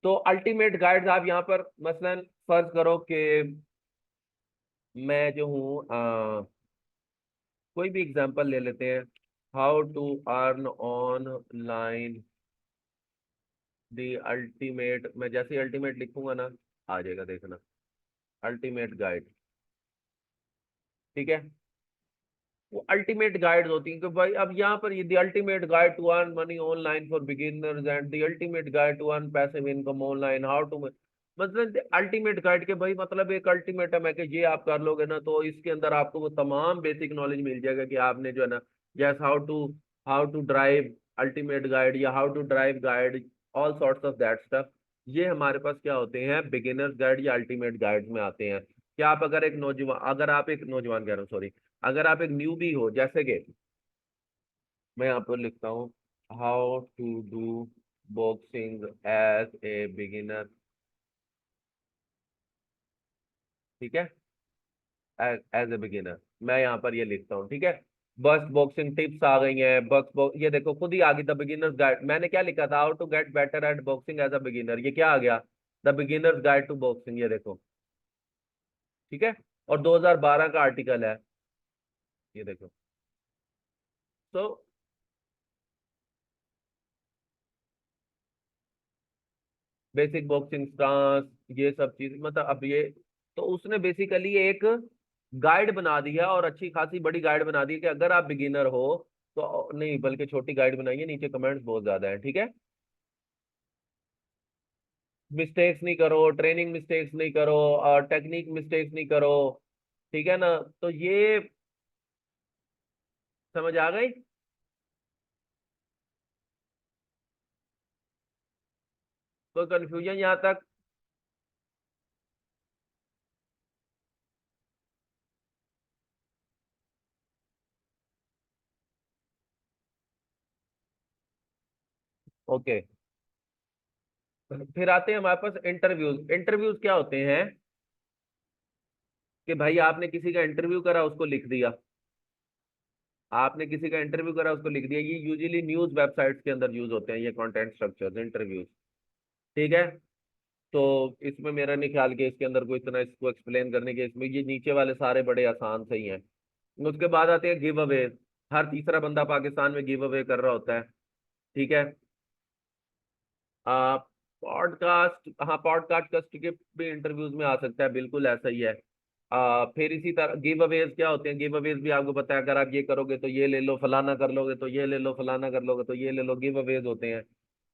तो अल्टीमेट गाइड्स आप यहाँ पर मसलन फर्ज करो कि मैं जो हूँ कोई भी एग्जांपल ले लेते हैं, how to earn online the ultimate, मैं जैसे ही अल्टीमेट लिखूंगा ना आ जाएगा, देखना, अल्टीमेट गाइड, ठीक है। वो अल्टीमेट गाइड्स होती हैं कि भाई अब यहाँ पर ये the ultimate guide to earn money online for beginners and the ultimate guide to earn passive income online, how to, मतलब अल्टीमेट गाइड के भाई मतलब एक अल्टीमेटम है कि ये आप कर लोगे ना तो इसके अंदर आपको वो तमाम बेसिक नॉलेज मिल जाएगा कि आपने जो है ना, जैसे how to drive ultimate guide या how to drive guide, all sorts of that stuff, ये हमारे पास क्या होते हैं, बिगिनर्स गाइड या अल्टीमेट गाइड्स में आते हैं। क्या आप अगर आप एक नौजवान कह रहा हूँ, सॉरी, अगर आप एक न्यू भी हो, जैसे कि मैं यहाँ पर लिखता हूँ how to do boxing as a beginner, ठीक है, एज ए बिगिनर, मैं यहाँ पर ये लिखता हूँ, ठीक है। बस बॉक्सिंग टिप्स आ गई हैं, ये देखो खुद ही आ गई, द बिगिनर्स गाइड, मैंने क्या लिखा था, how to get better at boxing as a beginner, ये क्या आ गया, the beginners guide to boxing, ये देखो, ठीक है। और 2012 का आर्टिकल है, ये देखो। तो बेसिक बॉक्सिंग स्टांस, ये सब चीज, मतलब अब ये, तो उसने बेसिकली एक गाइड बना दिया और अच्छी खासी बड़ी गाइड बना दी कि अगर आप बिगिनर हो तो, नहीं बल्कि छोटी गाइड बनाई है, नीचे कमेंट्स बहुत ज्यादा है, ठीक है। मिस्टेक्स नहीं करो, ट्रेनिंग मिस्टेक्स नहीं करो, और टेक्निक मिस्टेक्स नहीं करो, ठीक है ना। तो ये समझ आ गई। कोई कंफ्यूजन यहाँ तक? ओके, फिर आते हैं हमारे पास इंटरव्यूज। इंटरव्यूज क्या होते हैं कि भाई आपने किसी का इंटरव्यू करा, उसको लिख दिया, आपने किसी का इंटरव्यू करा उसको लिख दिया, ये यूजुअली न्यूज वेबसाइट्स के अंदर यूज होते हैं ये कंटेंट स्ट्रक्चर्स, इंटरव्यूज, ठीक है। तो इसमें मेरा नहीं ख्याल कि इसके अंदर कोई इतना इसको एक्सप्लेन करने के, इसमें ये नीचे वाले सारे बड़े आसान से ही हैं। उसके बाद आते हैं गिव अवे, हर तीसरा बंदा पाकिस्तान में गिव अवे कर रहा होता है, ठीक है। पॉडकास्ट, हाँ पॉडकास्ट के भी इंटरव्यूज में आ सकता है, बिल्कुल ऐसा ही है। फिर इसी तरह गिव अवेज क्या होते हैं, गिव अवेज भी आपको पता है, अगर आप ये करोगे तो ये ले लो, फलाना कर लोगे तो ये ले लो, फलाना कर लोगे तो ये ले लो, गिव अवेज होते हैं।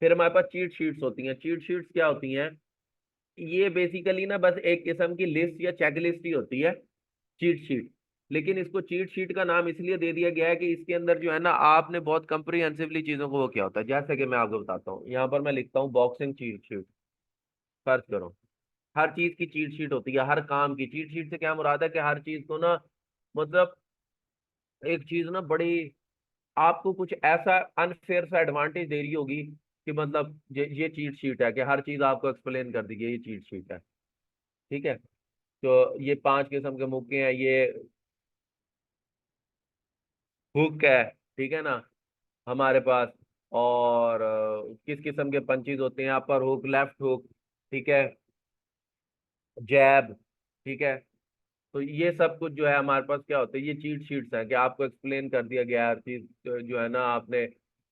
फिर हमारे पास चीट शीट्स होती हैं। चीट शीट्स क्या होती हैं, ये बेसिकली ना बस एक किस्म की लिस्ट या चेकलिस्ट ही होती है, चीट शीट। लेकिन इसको चीट शीट का नाम इसलिए दे दिया गया है कि इसके अंदर जो है ना आपने बहुत कंप्रीहेंसिवली चीजों को, वो क्या होता है, जैसे कि मैं आपको बताता हूँ, यहाँ पर मैं लिखता हूँ बॉक्सिंग चीट शीट, सर्च करो। हर चीज की चीट शीट होती है, हर काम की चीट शीट से क्या मुराद है कि हर चीज को ना, मतलब एक चीज ना बड़ी आपको कुछ ऐसा अनफेयर सा एडवांटेज दे रही होगी कि मतलब ये चीट शीट है कि हर चीज आपको एक्सप्लेन कर दी गई, ये चीट शीट है, ठीक है। तो ये 5 किस्म के मुक्के हैं, ये हुक है, ठीक है ना, हमारे पास। और किस किस्म के पंचेज होते हैं, अपर हुक, लेफ्ट हुक, ठीक है, जैब, ठीक है। तो ये सब कुछ जो है हमारे पास क्या होता है, ये चीट शीट्स हैं कि आपको एक्सप्लेन कर दिया गया है हर चीज, जो है ना आपने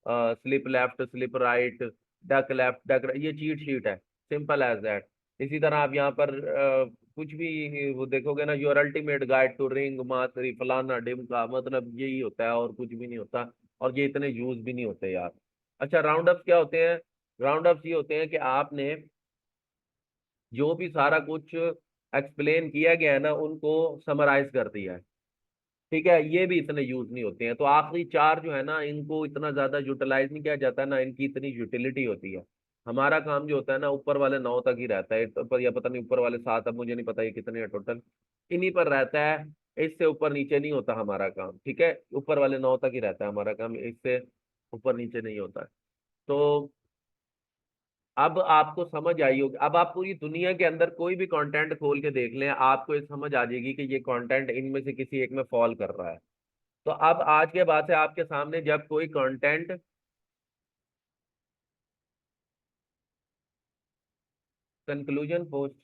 slip left, slip right, duck left, duck, ये चीट शीट है, सिंपल एज दैट। इसी तरह आप यहाँ पर कुछ भी वो देखोगे ना, your ultimate guide to ring mastery, फलाना डिमका, मतलब यही होता है और कुछ भी नहीं होता, और ये इतने यूज भी नहीं होते यार। अच्छा, राउंड अप्स क्या होते हैं? राउंड अप्स ये होते हैं कि आपने जो भी सारा कुछ एक्सप्लेन किया गया है ना उनको समराइज कर दिया है, ठीक है। ये भी इतने यूज नहीं होते हैं। तो आखिरी 4 जो है ना इनको इतना ज्यादा यूटिलाइज नहीं किया जाता ना, इनकी इतनी यूटिलिटी होती है। हमारा काम जो होता है ना ऊपर वाले 9 तक ही रहता है, तो पर या पता नहीं ऊपर वाले 7, अब मुझे नहीं पता ये कितने हैं टोटल, इन्हीं पर रहता है। इससे ऊपर नीचे नहीं होता हमारा काम, ठीक है, ऊपर वाले 9 तक ही रहता है हमारा काम, इससे ऊपर नीचे नहीं होता है। तो अब आपको समझ आई होगी, अब आप पूरी दुनिया के अंदर कोई भी कंटेंट खोल के देख लें, आपको ये समझ आ जाएगी कि ये कंटेंट इनमें से किसी एक में फॉल कर रहा है। तो अब आज के बाद से आपके सामने जब कोई कंटेंट, कंक्लूजन पोस्ट,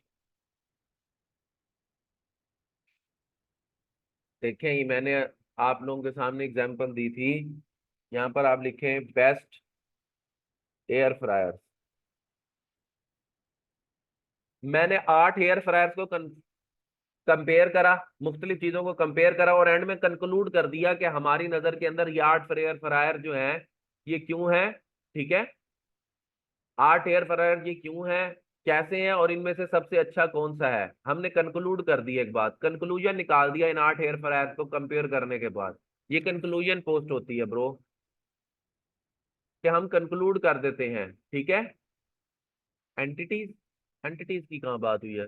देखें ये मैंने आप लोगों के सामने एग्जांपल दी थी, यहाँ पर आप लिखें बेस्ट एयर फ्रायर। मैंने 8 एयर फ्रायर्स को कंपेयर करा, मुख्तलिफ चीजों को कंपेयर करा और एंड में कंक्लूड कर दिया कि हमारी नजर के अंदर ये 8 एयर फ्रायर जो है ये क्यों है, ठीक है, 8 एयर फ्रायर ये क्यों है, कैसे हैं, और इनमें से सबसे अच्छा कौन सा है। हमने कंक्लूड कर दिया, एक बात कंक्लूजन निकाल दिया इन 8 एयर फ्रायर को कंपेयर करने के बाद। ये कंक्लूजन पोस्ट होती है ब्रो, कि हम कंक्लूड कर देते हैं, ठीक है। एंटिटीज, एंटिटीज की कहाँ बात हुई है।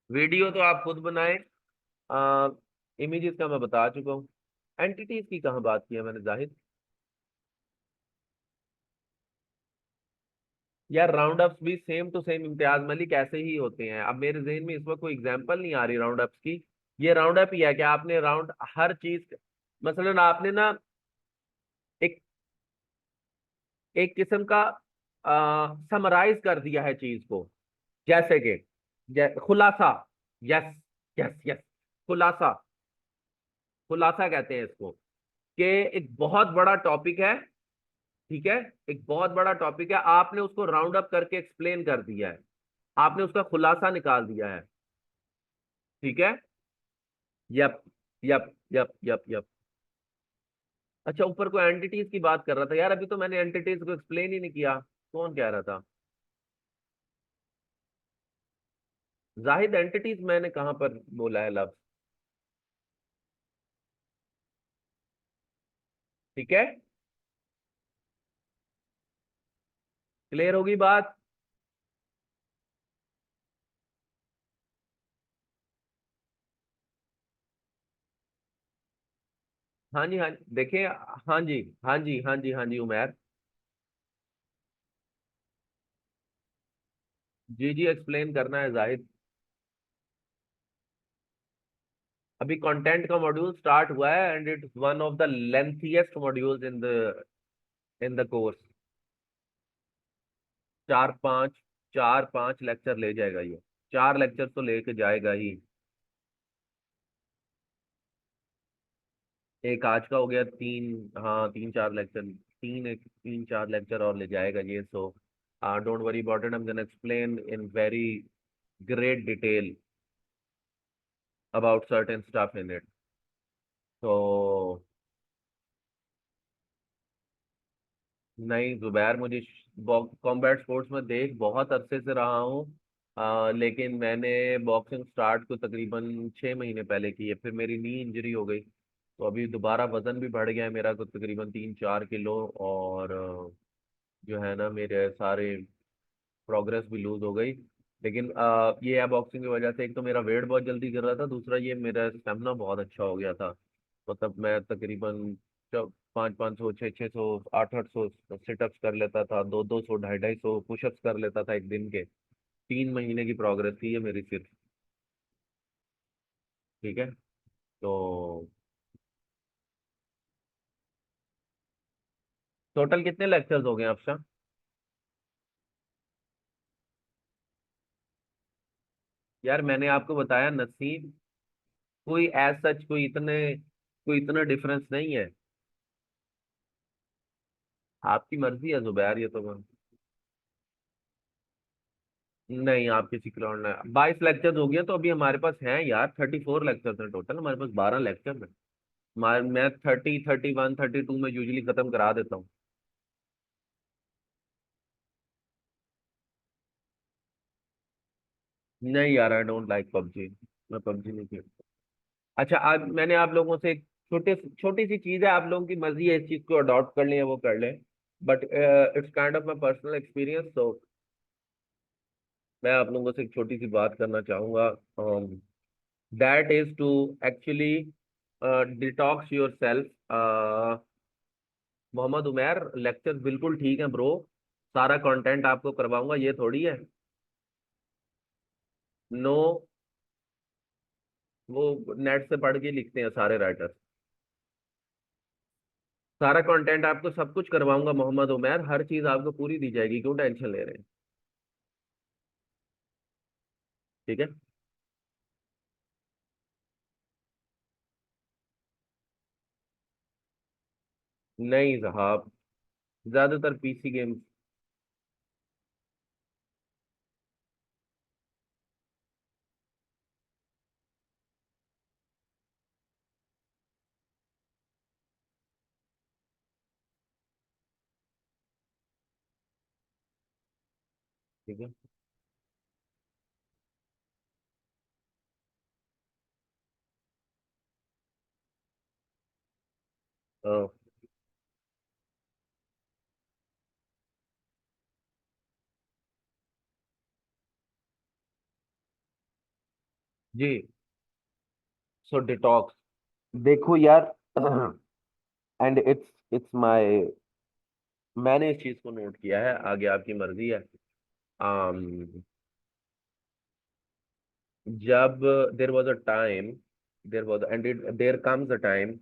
वीडियो तो आप खुद बनाए, इमेजेस का मैं बता चुका हूँ, एंटिटीज की कहाँ बात की है मैंने जाहिद। यार राउंड अप्स भी same to same Imtiaz Malik ऐसे ही होते हैं। अब मेरे जहन में इस वक्त कोई एग्जांपल नहीं आ रही राउंड अप्स की। ये राउंड अप ही है कि आपने राउंड हर चीज, मसलन आपने ना एक एक किस्म का समराइज कर दिया है चीज को, जैसे कि खुलासा, यस, यस यस, खुलासा, खुलासा कहते हैं इसको, कि एक बहुत बड़ा टॉपिक है, ठीक है, एक बहुत बड़ा टॉपिक है, आपने उसको राउंड अप करके एक्सप्लेन कर दिया है, आपने उसका खुलासा निकाल दिया है, ठीक है। Yup yup yup yup yup. अच्छा ऊपर को एंटिटीज की बात कर रहा था यार, अभी तो मैंने एंटिटीज को एक्सप्लेन ही नहीं किया, कौन कह रहा था। जाहिद एंटिटीज मैंने कहाँ पर बोला है लफ्ज, ठीक है, क्लियर होगी बात। हाँ जी हाँ जी देखिए, हाँ जी हाँ जी हाँ जी हाँ जी उमैर, जी जी एक्सप्लेन करना है जाहिद। अभी कंटेंट का मॉड्यूल स्टार्ट हुआ है and it's one of the lengthiest modules in the course. चार पांच, 4-5 लेक्चर ले जाएगा ये, 4 लेक्चर तो लेके जाएगा ही। एक आज का हो गया, 3, हाँ 3-4 लेक्चर, 3-4 लेक्चर और ले जाएगा ये। So don't worry about it, I am gonna explain in very great detail about certain stuff in it. तो नहीं जुबैर, मुझे कॉम्बैट स्पोर्ट्स में देख बहुत अरसे से रहा हूँ, लेकिन मैंने बॉक्सिंग स्टार्ट को तकरीबन 6 महीने पहले की है, फिर मेरी नी इंजरी हो गई, तो अभी दोबारा वजन भी बढ़ गया है मेरा को तकरीबन 3-4 किलो, और जो है ना मेरे सारे प्रोग्रेस भी लूज हो गई। लेकिन ये है बॉक्सिंग की वजह से, एक तो मेरा वेट बहुत जल्दी गिर रहा था, दूसरा ये मेरा स्टेमिना बहुत अच्छा हो गया था। मतलब मैं तकरीबन 500-500, 600-600, 800-800 सिटअप्स कर लेता था, 200-200, 250-250 पुशअप्स कर लेता था एक दिन के। 3 महीने की प्रोग्रेस थी ये मेरी सिर्फ, ठीक है। तो टोटल कितने लेक्चर्स हो गए आपका। यार मैंने आपको बताया नसीब, कोई एज सच कोई इतना डिफरेंस नहीं है। आपकी मर्जी है जुबैर, ये तो नहीं, आप किसी क्लाउड ना, 22 लेक्चर हो गए तो अभी हमारे पास हैं यार, 34 लेक्चर हैं टोटल, हमारे पास 12 लेक्चर हैं। मैं 30, 31, 32 में यूजली खत्म करा देता हूँ। नहीं यार, आई डोंट लाइक पबजी, मैं पबजी नहीं खेलता। अच्छा, आज मैंने आप लोगों से एक छोटी सी चीज है, आप लोगों की मर्जी है इस चीज को अडॉप्ट कर लें या वो कर लें, but it's kind of my personal experience, तो मैं आप लोगों से एक छोटी सी बात करना चाहूंगा। That is to actually detox yourself. Mohammad Umair, lecture बिल्कुल ठीक है ब्रो, सारा कंटेंट आपको करवाऊंगा, ये थोड़ी है। नो, वो नेट से पढ़ के लिखते हैं सारे राइटर। सारा कंटेंट आपको सब कुछ करवाऊंगा मोहम्मद उमैर, हर चीज आपको पूरी दी जाएगी, क्यों टेंशन ले रहे हैं? ठीक है। नहीं साहब, ज्यादातर पीसी गेम्स। ठीक है। अ, जी। सो डिटॉक्स, देखो यार, एंड इट्स माय, मैंने इस चीज को नोट किया है, आगे आपकी मर्जी है। um, जब there was a time, there was and there comes a time,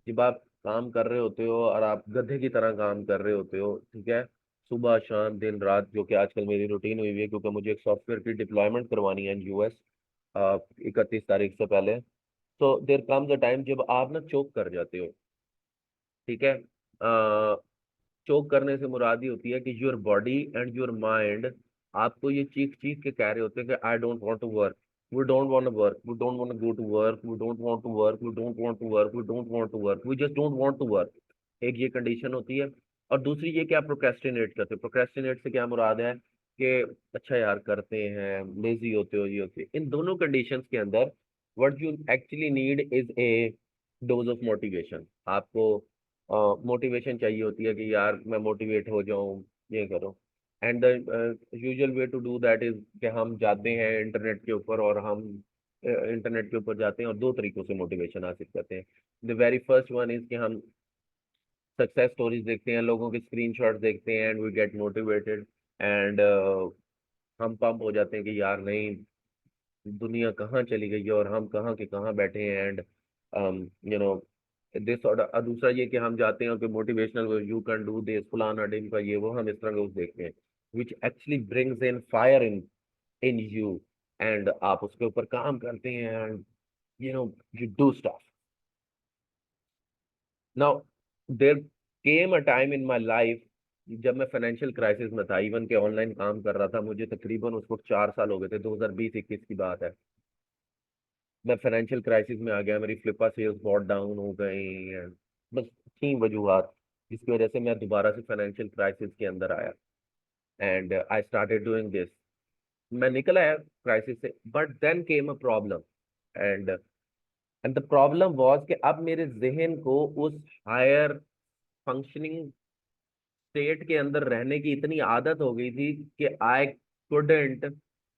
जब आप काम कर रहे होते हो और आप गधे की तरह काम कर रहे होते हो, ठीक है, सुबह शाम दिन रात, जो कि आजकल मेरी रूटीन हुई हुई है, क्योंकि मुझे एक सॉफ्टवेयर की डिप्लॉयमेंट करवानी है यूएस 31 तारीख से पहले। तो देर कम्स अ टाइम जब आप ना चोक कर जाते हो, ठीक है। चोक करने से मुराद ये होती है कि your body and your mind आपको ये चीख चीख के कह रहे होते हैं कि I don't want to work, we don't want to work, we don't want to go to work, we don't want to work, we don't want to work, we don't want to work, we just don't want to work. एक ये condition होती है। और दूसरी ये कि आप procrastinate करते हो। प्रोक्रेस्टिनेट से क्या मुराद है कि अच्छा यार करते हैं, लेजी होते हो, ये होते हैं। इन दोनों कंडीशंस के अंदर what you actually need is a dose of motivation. आपको मोटिवेशन चाहिए होती है कि यार मैं मोटिवेट हो जाऊं, ये करो। And the usual way to do that is कि हम जाते हैं इंटरनेट के ऊपर, और हम इंटरनेट के ऊपर जाते हैं और दो तरीकों से मोटिवेशन हासिल करते हैं। The very first one is कि हम सक्सेस स्टोरीज देखते हैं, लोगों के स्क्रीनशॉट देखते हैं, and we get motivated, and हम पंप हो जाते हैं कि यार नहीं, दुनिया कहाँ चली गई है और हम कहाँ के कहाँ बैठे हैं, एंड यू नो दिस। और दूसरा ये कि हम जाते हैं कि motivational, you can do this, फलाना ढिमका, ये वो, हम इस तरह के उस देखते हैं, which actually brings in fire in you, and आप उसके ऊपर काम करते हैं, and you know you do stuff. Now there came a time in my life जब मैं फाइनेंशियल क्राइसिस में था, इवन के ऑनलाइन काम कर रहा था, मुझे तकरीबन उस वक्त 4 साल हो गए थे, 2020-21 की बात है। मैं फाइनेंशियल क्राइसिस में आ गया, मेरी फ्लिपा सेल्स बहुत डाउन हो गई, and बस थी वजूहत जिसकी वजह से मैं दोबारा से फाइनेंशियल क्राइसिस के अंदर आया, and I started doing this. मैं निकल आया क्राइसिस से, but then came a problem, and and the problem was कि अब मेरे जहन को उस हायर फंक्शनिंग स्टेट के अंदर रहने की इतनी आदत हो गई थी कि I couldn't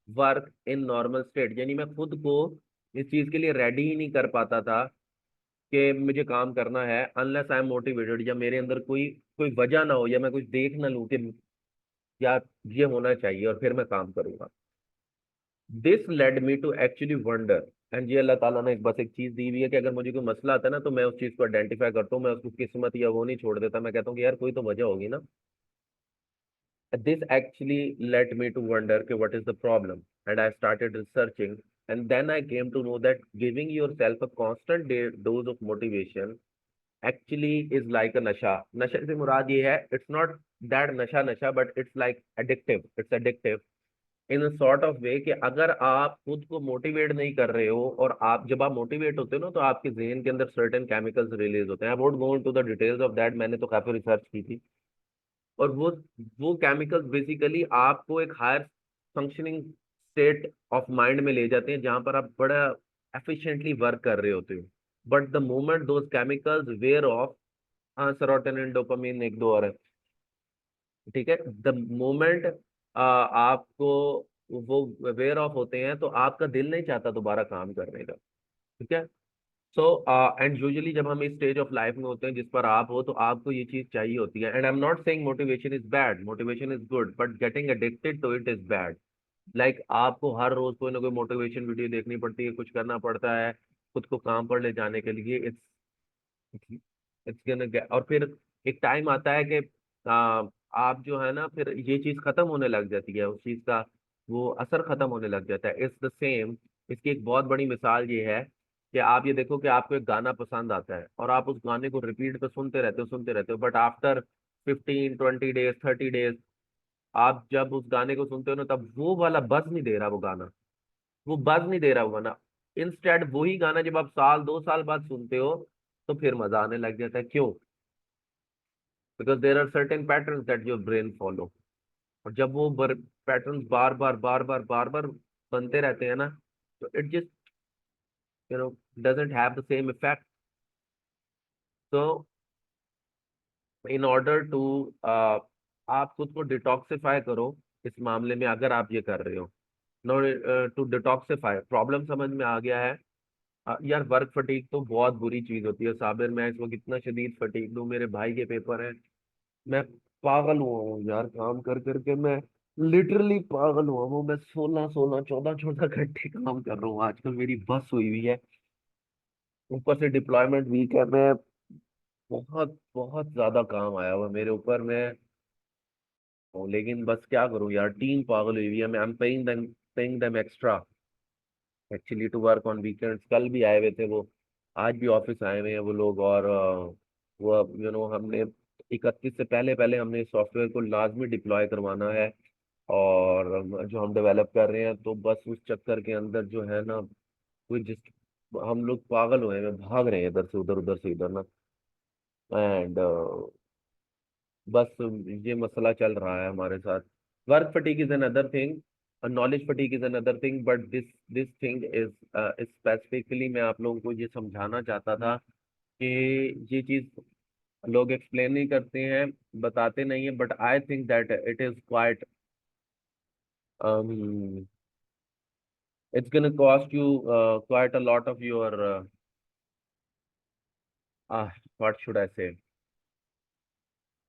work in normal state, यानी मैं खुद को इस चीज के लिए रेडी ही नहीं कर पाता था कि मुझे काम करना है, अनलेस आई एम मोटिवेटेड, या मेरे अंदर कोई कोई वजह ना हो, या मैं कुछ देख ना लूं कि यार ये होना चाहिए और फिर मैं काम करूंगा। This led me to actually wonder, and ये अल्लाह ताला ने एक बस एक चीज दी हुई है कि अगर मुझे कोई मसला आता है ना, तो मैं उस चीज को आइडेंटिफाई करता हूँ, मैं उसको किस्मत या वो नहीं छोड़ देता, मैं कहता हूँ कि यार कोई तो वजह होगी ना। This actually led me to wonder okay, what is the problem, and I started researching, and then I came to know that giving yourself a constant dose of motivation actually is like a nasha. Nasha से मुराद ये है, it's not that नशा नशा, but it's like addictive, it's addictive in a sort of way कि अगर आप खुद को मोटिवेट नहीं कर रहे हो, और आप जब आप मोटिवेट होते हो ना, तो आपके जहन के अंदर सर्टेन केमिकल्स रिलीज होते हैं। I won't go into the details of that, मैंने तो काफी रिसर्च की थी। और वो केमिकल्स बेसिकली आपको एक higher functioning state of mind में ले जाते हैं, जहां पर आप बड़ा एफिशिएंटली वर्क कर रहे होते हो, but the moment those chemicals wear off, serotonin, dopamine, एक दो और है, ठीक है, द मोमेंट आपको वो वेयर ऑफ होते हैं तो आपका दिल नहीं चाहता दोबारा काम करने का, ठीक है। सो एंड यूजुअली जब हम इस स्टेज ऑफ लाइफ में होते हैं जिस पर आप हो, तो आपको ये चीज चाहिए होती है। And I am not saying motivation is bad, motivation is good, but getting addicted to it is bad. Like आपको हर रोज कोई ना कोई मोटिवेशन वीडियो देखनी पड़ती है, कुछ करना पड़ता है खुद को काम पर ले जाने के लिए। इट्स गोना गेट, और फिर एक टाइम आता है कि आप जो है ना, फिर ये चीज खत्म होने लग जाती है, उस चीज का वो असर खत्म होने लग जाता है। It's the same. इसकी एक बहुत बड़ी मिसाल ये है कि आप ये देखो कि आपको एक गाना पसंद आता है और आप उस गाने को रिपीट पे सुनते रहते हो, बट आफ्टर 15, 20 डेज, 30 डेज, आप जब उस गाने को सुनते हो ना, तब वो वाला बज नहीं दे रहा वो गाना, वो बज नहीं दे रहा वो गाना। इंस्टेड वही गाना जब आप साल 2 साल बाद सुनते हो, तो फिर मजा आने लग जाता है। क्यों? Because there are certain patterns that your brain follow. और जब वो पैटर्न्स बार बार बनते रहते हैं ना, तो it just doesn't have the same effect. तो इन ऑर्डर टू, आप खुद को डिटॉक्सिफाई करो इस मामले में, अगर आप ये कर रहे हो। नो, टू डिटॉक्सिफाई, प्रॉब्लम समझ में आ गया है। यार वर्क फटीग तो बहुत बुरी चीज होती है साबिर। मैं इस वक्त इतना शदीद फटीग हूँ, मेरे भाई के पेपर है, मैं पागल हुआ हूँ यार, काम कर करके मैं लिटरली पागल हुआ हूँ। मैं 16 16 14 14 घंटे काम कर रहा हूँ आजकल, मेरी बस हुई हुई है। ऊपर से डिप्लॉयमेंट वीक है, मैं बहुत बहुत ज्यादा काम आया हुआ मेरे ऊपर। मैं लेकिन बस क्या करूँ यार, टीम पागल हुई हुई है। मैं I am paying them extra actually to work on weekends. कल भी आए हुए थे वो, आज भी ऑफिस आए हुए हैं वो लोग। और वो हमने 31 से पहले पहले हमने सॉफ्टवेयर को लाजमी डिप्लॉय करवाना है। और जो हम डेवलप कर रहे हैं, तो बस उस चक्कर के अंदर जो है ना, कोई जिस हम लोग पागल हुए हैं, भाग रहे हैं इधर से उधर, उधर से इधर ना। एंड बस ये मसला चल रहा है हमारे साथ। Work fatigue is another thing, knowledge fatigue is another thing, but this thing is specifically, मैं आप लोगों को ये समझाना चाहता था कि ये चीज लोग एक्सप्लेन नहीं करते हैं, बताते नहीं है, but I think that it is quite, it's going to cost you quite a lot of your uh, what should I say,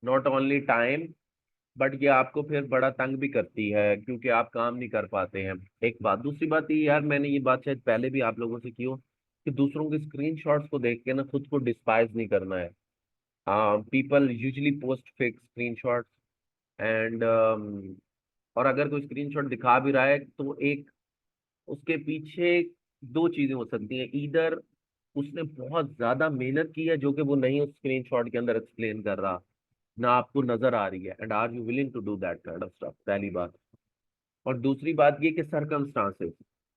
not only time, but ये आपको फिर बड़ा तंग भी करती है क्योंकि आप काम नहीं कर पाते हैं। एक बात, दूसरी बात ये यार, मैंने ये बात शायद पहले भी आप लोगों से की हो, कि दूसरों के स्क्रीनशॉट्स को देख के ना खुद को डिस्पाइज नहीं करना है। People usually post fake screenshots, and और अगर कोई स्क्रीनशॉट दिखा भी रहा है, तो एक उसके पीछे दो चीजें हो सकती हैं। ईदर उसने बहुत ज्यादा मेहनत की है, जो कि वो नहीं उस स्क्रीनशॉट के अंदर एक्सप्लेन कर रहा, ना आपको नजर आ रही है, and are you willing to do that kind of stuff, पहली बात। और दूसरी बात ये कि circumstances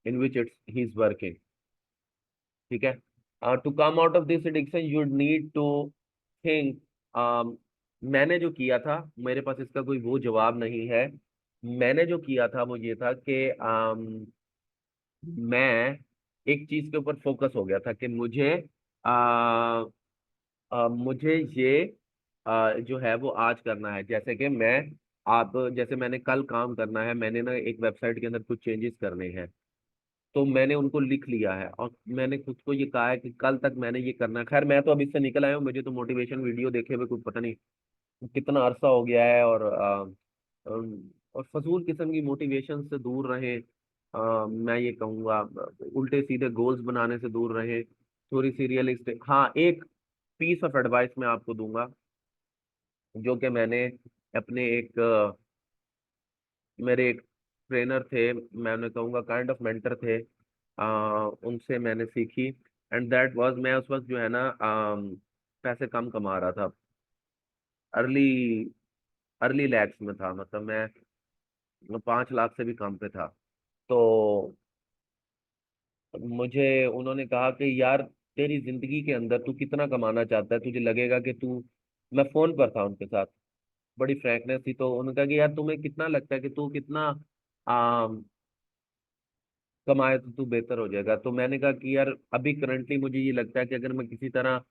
in which it's he is working, ठीक है। To come out of this addiction you need to think. मैंने जो किया था, मेरे पास इसका कोई वो जवाब नहीं है। मैंने जो किया था वो ये था कि मैं एक चीज के ऊपर फोकस हो गया था कि मुझे ये जो है वो आज करना है। जैसे कि मैं, आप जैसे मैंने कल काम करना है, मैंने ना एक वेबसाइट के अंदर कुछ चेंजेस करने हैं, तो मैंने उनको लिख लिया है और मैंने खुद को ये कहा है कि कल तक मैंने ये करना है। खैर मैं तो अभी इससे निकल आया हूँ, मुझे तो मोटिवेशन वीडियो देखे हुए कुछ पता नहीं कितना अरसा हो गया है। और फजूल किस्म की मोटिवेशन से दूर रहें। मैं ये कहूँगा, उल्टे सीधे गोल्स बनाने से दूर रहें, थोड़ी सी रियलिस्टिक। हाँ, एक पीस ऑफ एडवाइस मैं आपको दूंगा, जो कि मैंने अपने एक मेरे एक ट्रेनर थे, मैं उन्हें कहूँगा काइंड ऑफ मेंटर थे, उनसे मैंने सीखी। एंड दैट वाज, मैं उस वक्त जो है ना पैसे कम कमा रहा था, अर्ली अर्ली लैक्स में था, मतलब मैं 5 लाख से भी कम पे था। तो मुझे उन्होंने कहा कि यार, तेरी जिंदगी के अंदर तू कितना कमाना चाहता है, तुझे लगेगा कि तू, मैं फोन पर था उनके साथ, बड़ी फ्रैंकनेस थी, तो उन्होंने कहा कि यार तुम्हें कितना लगता है कि तू कितना कमाए तो तू बेहतर हो जाएगा। तो मैंने कहा कि यार अभी करंटली मुझे ये लगता है कि अगर मैं किसी तरह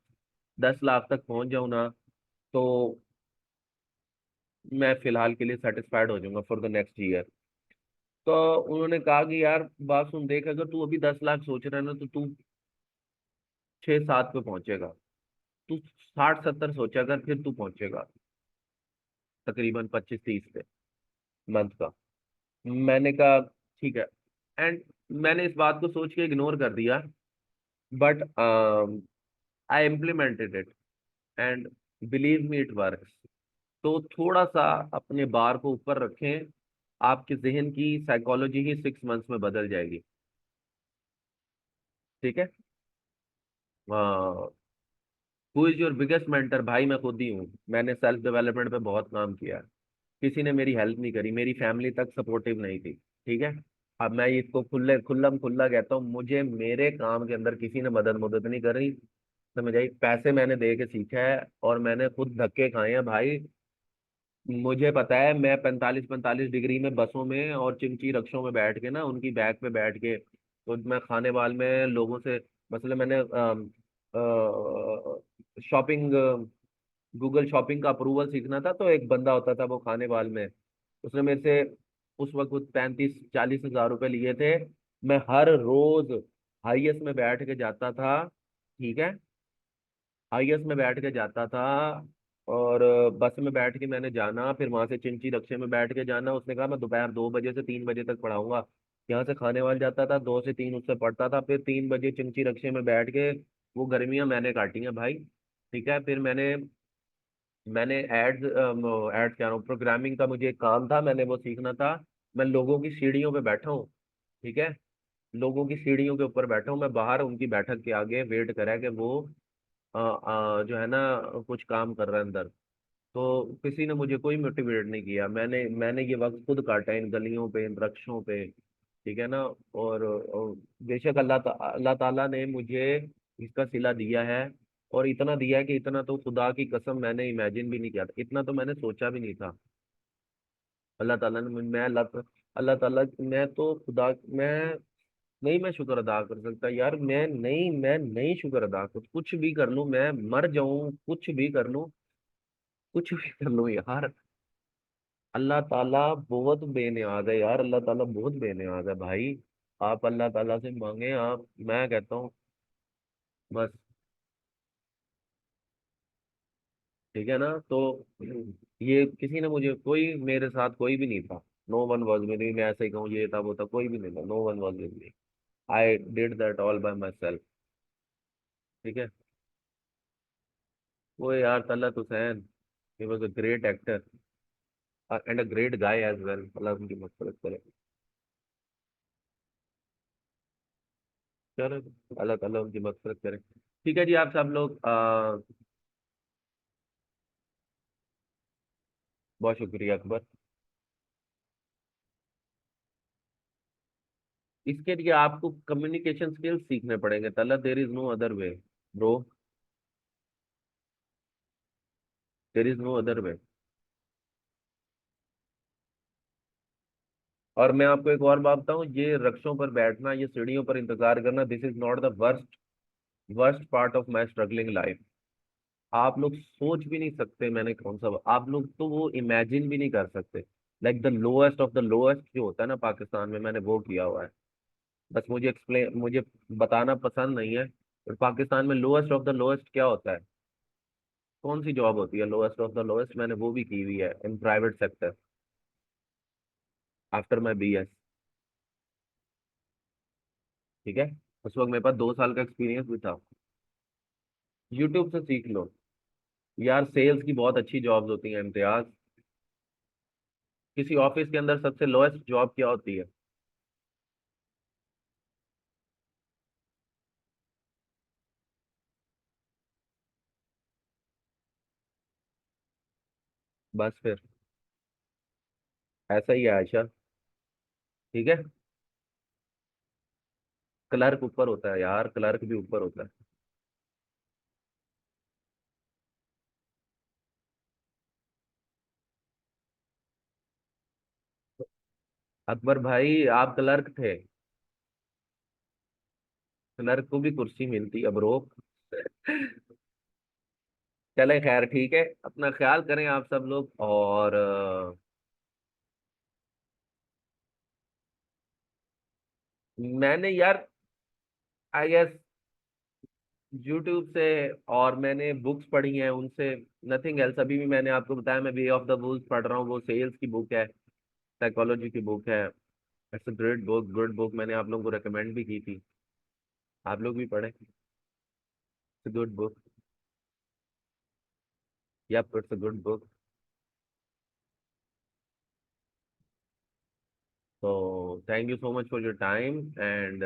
10 लाख तक पहुंच जाऊं ना, तो मैं फिलहाल के लिए सेटिस्फाइड हो जाऊंगा फॉर द नेक्स्ट ईयर। तो उन्होंने कहा कि यार बात सुन, देख अगर तू अभी 10 लाख सोच रहा है ना, तो तू 6-7 पे पहुंचेगा। तू 60-70 सोचा कर, फिर तू पहुंचेगा तकरीबन 25-30 पे मंथ का। मैंने कहा ठीक है। एंड मैंने इस बात को सोच के इग्नोर कर दिया, but I implemented it and believe me it works. तो थोड़ा सा अपने बार को ऊपर रखें, आपके जहन की साइकोलॉजी ही 6 मंथ्स में बदल जाएगी। ठीक है। Who is your biggest mentor? भाई मैं खुद ही हूँ। मैंने सेल्फ डेवलपमेंट पे बहुत काम किया। किसी ने मेरी हेल्प नहीं करी, मेरी फैमिली तक सपोर्टिव नहीं थी। ठीक है। अब मैं इसको खुल्ला कहता हूँ, मुझे मेरे काम के अंदर किसी ने मदद मदद नहीं करी। समझ आई? पैसे मैंने दे के सीखा है, और मैंने खुद धक्के खाए हैं भाई। मुझे पता है, मैं 45-45 डिग्री में बसों में और चिमची रक्षों में बैठ के ना, उनकी बैग पे बैठ के, तो मैं खाने वाल में लोगों से, मतलब मैंने शॉपिंग, गूगल शॉपिंग का अप्रूवल सीखना था, तो एक बंदा होता था वो खाने वाल में, उसने मेरे से उस वक्त 35-40 हज़ार रुपए लिए थे। मैं हर रोज हाईएस्ट में बैठ के जाता था। ठीक है। हाईएस्ट में बैठ के जाता था, और बस में बैठ के मैंने जाना, फिर वहां से चिंची रक्शे में बैठ के जाना। उसने कहा मैं दोपहर 2 बजे से 3 बजे तक पढ़ाऊंगा। यहाँ से खाने वाले जाता था, 2 से 3 उससे पढ़ता था, फिर 3 बजे चिंची रक्शे में बैठ के वो गर्मियां मैंने काटी हैं भाई। ठीक है। फिर मैंने मैंने एड्स एड्स क्या प्रोग्रामिंग का मुझे एक काम था, मैंने वो सीखना था। मैं लोगों की सीढ़ियों पे बैठा हूँ। ठीक है। लोगों की सीढ़ियों के ऊपर बैठा हूँ मैं, बाहर उनकी बैठक के आगे वेट करा कि वो जो है ना कुछ काम कर रहा है अंदर। तो किसी ने मुझे कोई मोटिवेट नहीं किया। मैंने ये वक्त खुद काटा इन गलियों पे, इन वृक्षों पे। ठीक है ना। और बेशक अल्लाह ताला ने मुझे इसका सिला दिया है, और इतना दिया है कि इतना तो खुदा की कसम मैंने इमेजिन भी नहीं किया था, इतना तो मैंने सोचा भी नहीं था। अल्लाह ताला ने, अल्लाह ताला, मैं तो खुदा, मैं नहीं, मैं शुक्र अदा कर सकता यार। मैं नहीं शुक्र अदा कर, कुछ भी कर लूं, मैं मर जाऊं, कुछ भी कर लूं, कुछ भी कर लूं यार। अल्लाह ताला बहुत बेनियाज है यार, अल्लाह ताला बहुत बेनियाज है भाई। आप अल्लाह ताला से मांगे, आप, मैं कहता हूँ बस। ठीक है ना। तो ये किसी ने मुझे, कोई मेरे साथ कोई भी नहीं था। No one was with me. मैं ऐसे ही कहूँ ये था वो था, कोई भी नहीं था। No one was with me. I did that all by myself. ठीक है। वो यार Talat Hussain, he was a great actor and a great guy as well. अल्लाह उनकी मग़फ़िरत करे। चलो, अल्लाह ताला उनकी मग़फ़िरत करे। ठीक है जी, आप सब लोग बहुत शुक्रिया अकबर। इसके लिए आपको कम्युनिकेशन स्किल्स सीखने पड़ेंगे तला, there is no other way bro. There is no other way. और मैं आपको एक और बात बताऊं, ये रक्षों पर बैठना, ये सीढ़ियों पर इंतजार करना, this is not the worst worst part of my struggling life. आप लोग सोच भी नहीं सकते मैंने कौन सा, आप लोग तो वो इमेजिन भी नहीं कर सकते। Like the lowest of the lowest जो होता है ना पाकिस्तान में, मैंने वो किया हुआ है। बस मुझे बताना पसंद नहीं है, पर पाकिस्तान में लोएस्ट ऑफ द लोएस्ट क्या होता है, कौन सी जॉब होती है लोएस्ट ऑफ द लोएस्ट, मैंने वो भी की हुई है in private sector, after my BS। ठीक है। उस वक्त मेरे पास 2 साल का एक्सपीरियंस भी था। यूट्यूब से सीख लो यार। सेल्स की बहुत अच्छी जॉब्स होती हैं इम्तियाज। किसी ऑफिस के अंदर सबसे लोएस्ट जॉब क्या होती है? बस फिर ऐसा ही है आयशा। ठीक है। क्लर्क ऊपर होता है यार, क्लर्क भी ऊपर होता है। अकबर भाई, आप क्लर्क थे। नर्क को भी कुर्सी मिलती है ब्रो। चले खैर ठीक है, अपना ख्याल करें आप सब लोग। और मैंने यार आई गेस यूट्यूब से, और मैंने बुक्स पढ़ी हैं उनसे, नथिंग एल्स। अभी भी मैंने आपको बताया मैं वे ऑफ द वुल्फ पढ़ रहा हूँ, वो सेल्स की बुक है, साइकोलॉजी की बुक है। It's a great book, good book, मैंने आप लोगों को रेकमेंड भी की थी, आप लोग भी पढ़ें। It's a good book. Yup, it's a good book. तो thank you so much for your time and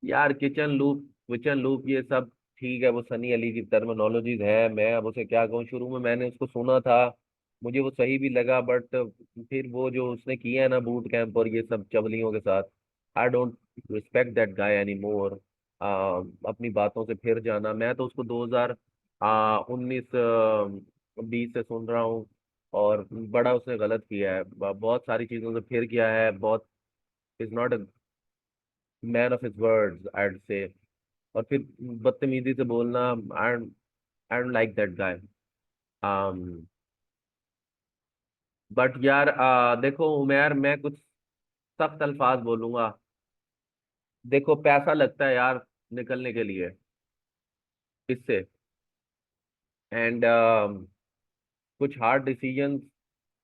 यार किचन लूप ये सब ठीक है, वो सनी अली की टर्मिनोलॉजीज है, मैं अब उसे क्या कहूँ। शुरू में मैंने उसको सुना था, मुझे वो सही भी लगा, बट फिर वो जो उसने किया है ना बूट कैंप और ये सब चवलियों के साथ, I don't respect that guy any more. अपनी बातों से फिर जाना, मैं तो उसको 2019 20 से सुन रहा हूँ, और बड़ा उसने गलत किया है, बहुत सारी चीजों से फिर किया है, बहुत is not a man of his words I would say. और फिर बदतमीजी से बोलना, I I don't like that guy. But यार देखो उमेर, मैं कुछ सख्त अल्फाज बोलूंगा। देखो पैसा लगता है यार निकलने के लिए इससे, एंड कुछ हार्ड डिसीजंस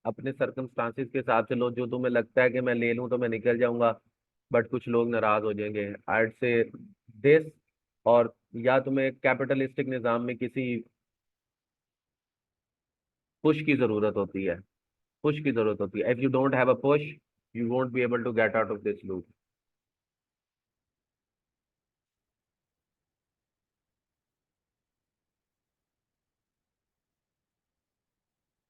अपने सर्कमस्टांसिस के हिसाब से लो, जो तुम्हें लगता है कि मैं ले लूं तो मैं निकल जाऊंगा, बट कुछ लोग नाराज हो जाएंगे आई से दिस। और या तुम्हें कैपिटलिस्टिक निज़ाम में किसी पुश की जरूरत होती है, पुश की जरूरत होती है। If you don't have a push, you won't be able to get out of this loop.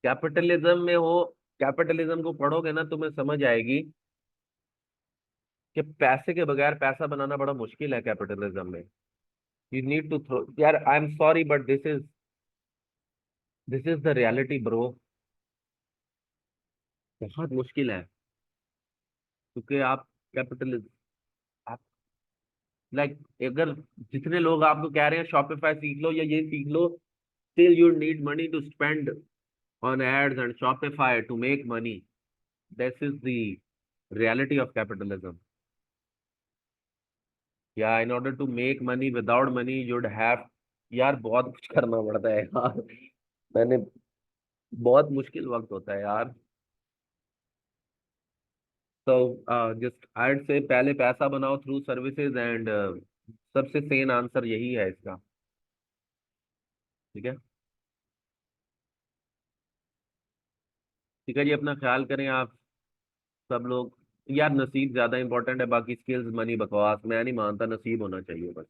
Capitalism में हो, कैपिटलिज्म को पढ़ोगे ना तुम्हें समझ आएगी कि पैसे के बगैर पैसा बनाना बड़ा मुश्किल है कैपिटलिज्म में। यू नीड टू थ्रो, यार I am sorry but this is the reality bro. बहुत मुश्किल है, क्योंकि आप कैपिटलिज्म, आप लाइक अगर जितने लोग आपको कह रहे हैं शॉपिफाई सीख लो या ये सीख लो, still you need money to spend on ads and Shopify to make money. This is the reality of capitalism. Yeah, in order to make money, without money you'd have, यार बहुत कुछ करना पड़ता है यार। मैंने, बहुत मुश्किल वक्त होता है यार। तो जस्ट I'd say पहले पैसा बनाओ थ्रू सर्विसेज, एंड सबसे सेन आंसर यही है इसका। ठीक है, ठीक है जी, अपना ख्याल करें आप सब लोग। यार नसीब ज्यादा इंपॉर्टेंट है, बाकी स्किल्स मनी बकवास, मैं नहीं मानता, नसीब होना चाहिए बस।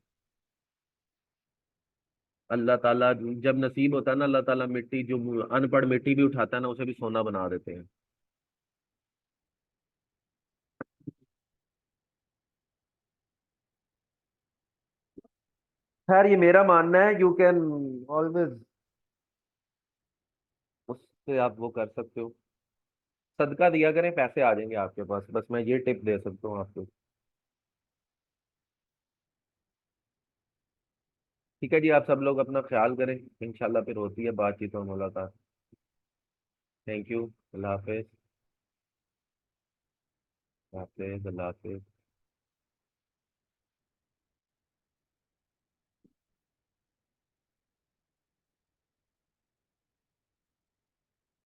अल्लाह ताला जब नसीब होता है ना, अल्लाह ताला मिट्टी, जो अनपढ़ मिट्टी भी उठाता है ना, उसे भी सोना बना देते हैं। खैर ये मेरा मानना है, यू कैन ऑलवेज उससे आप वो कर सकते हो, सदका दिया करें, पैसे आ जाएंगे आपके पास, बस मैं ये टिप दे सकता हूँ आपको। ठीक है जी, आप सब लोग अपना ख्याल करें, इंशाल्लाह फिर होती है बातचीत और मुलाकात। Thank you, Allah Hafiz. Allah Hafiz, Allah Hafiz.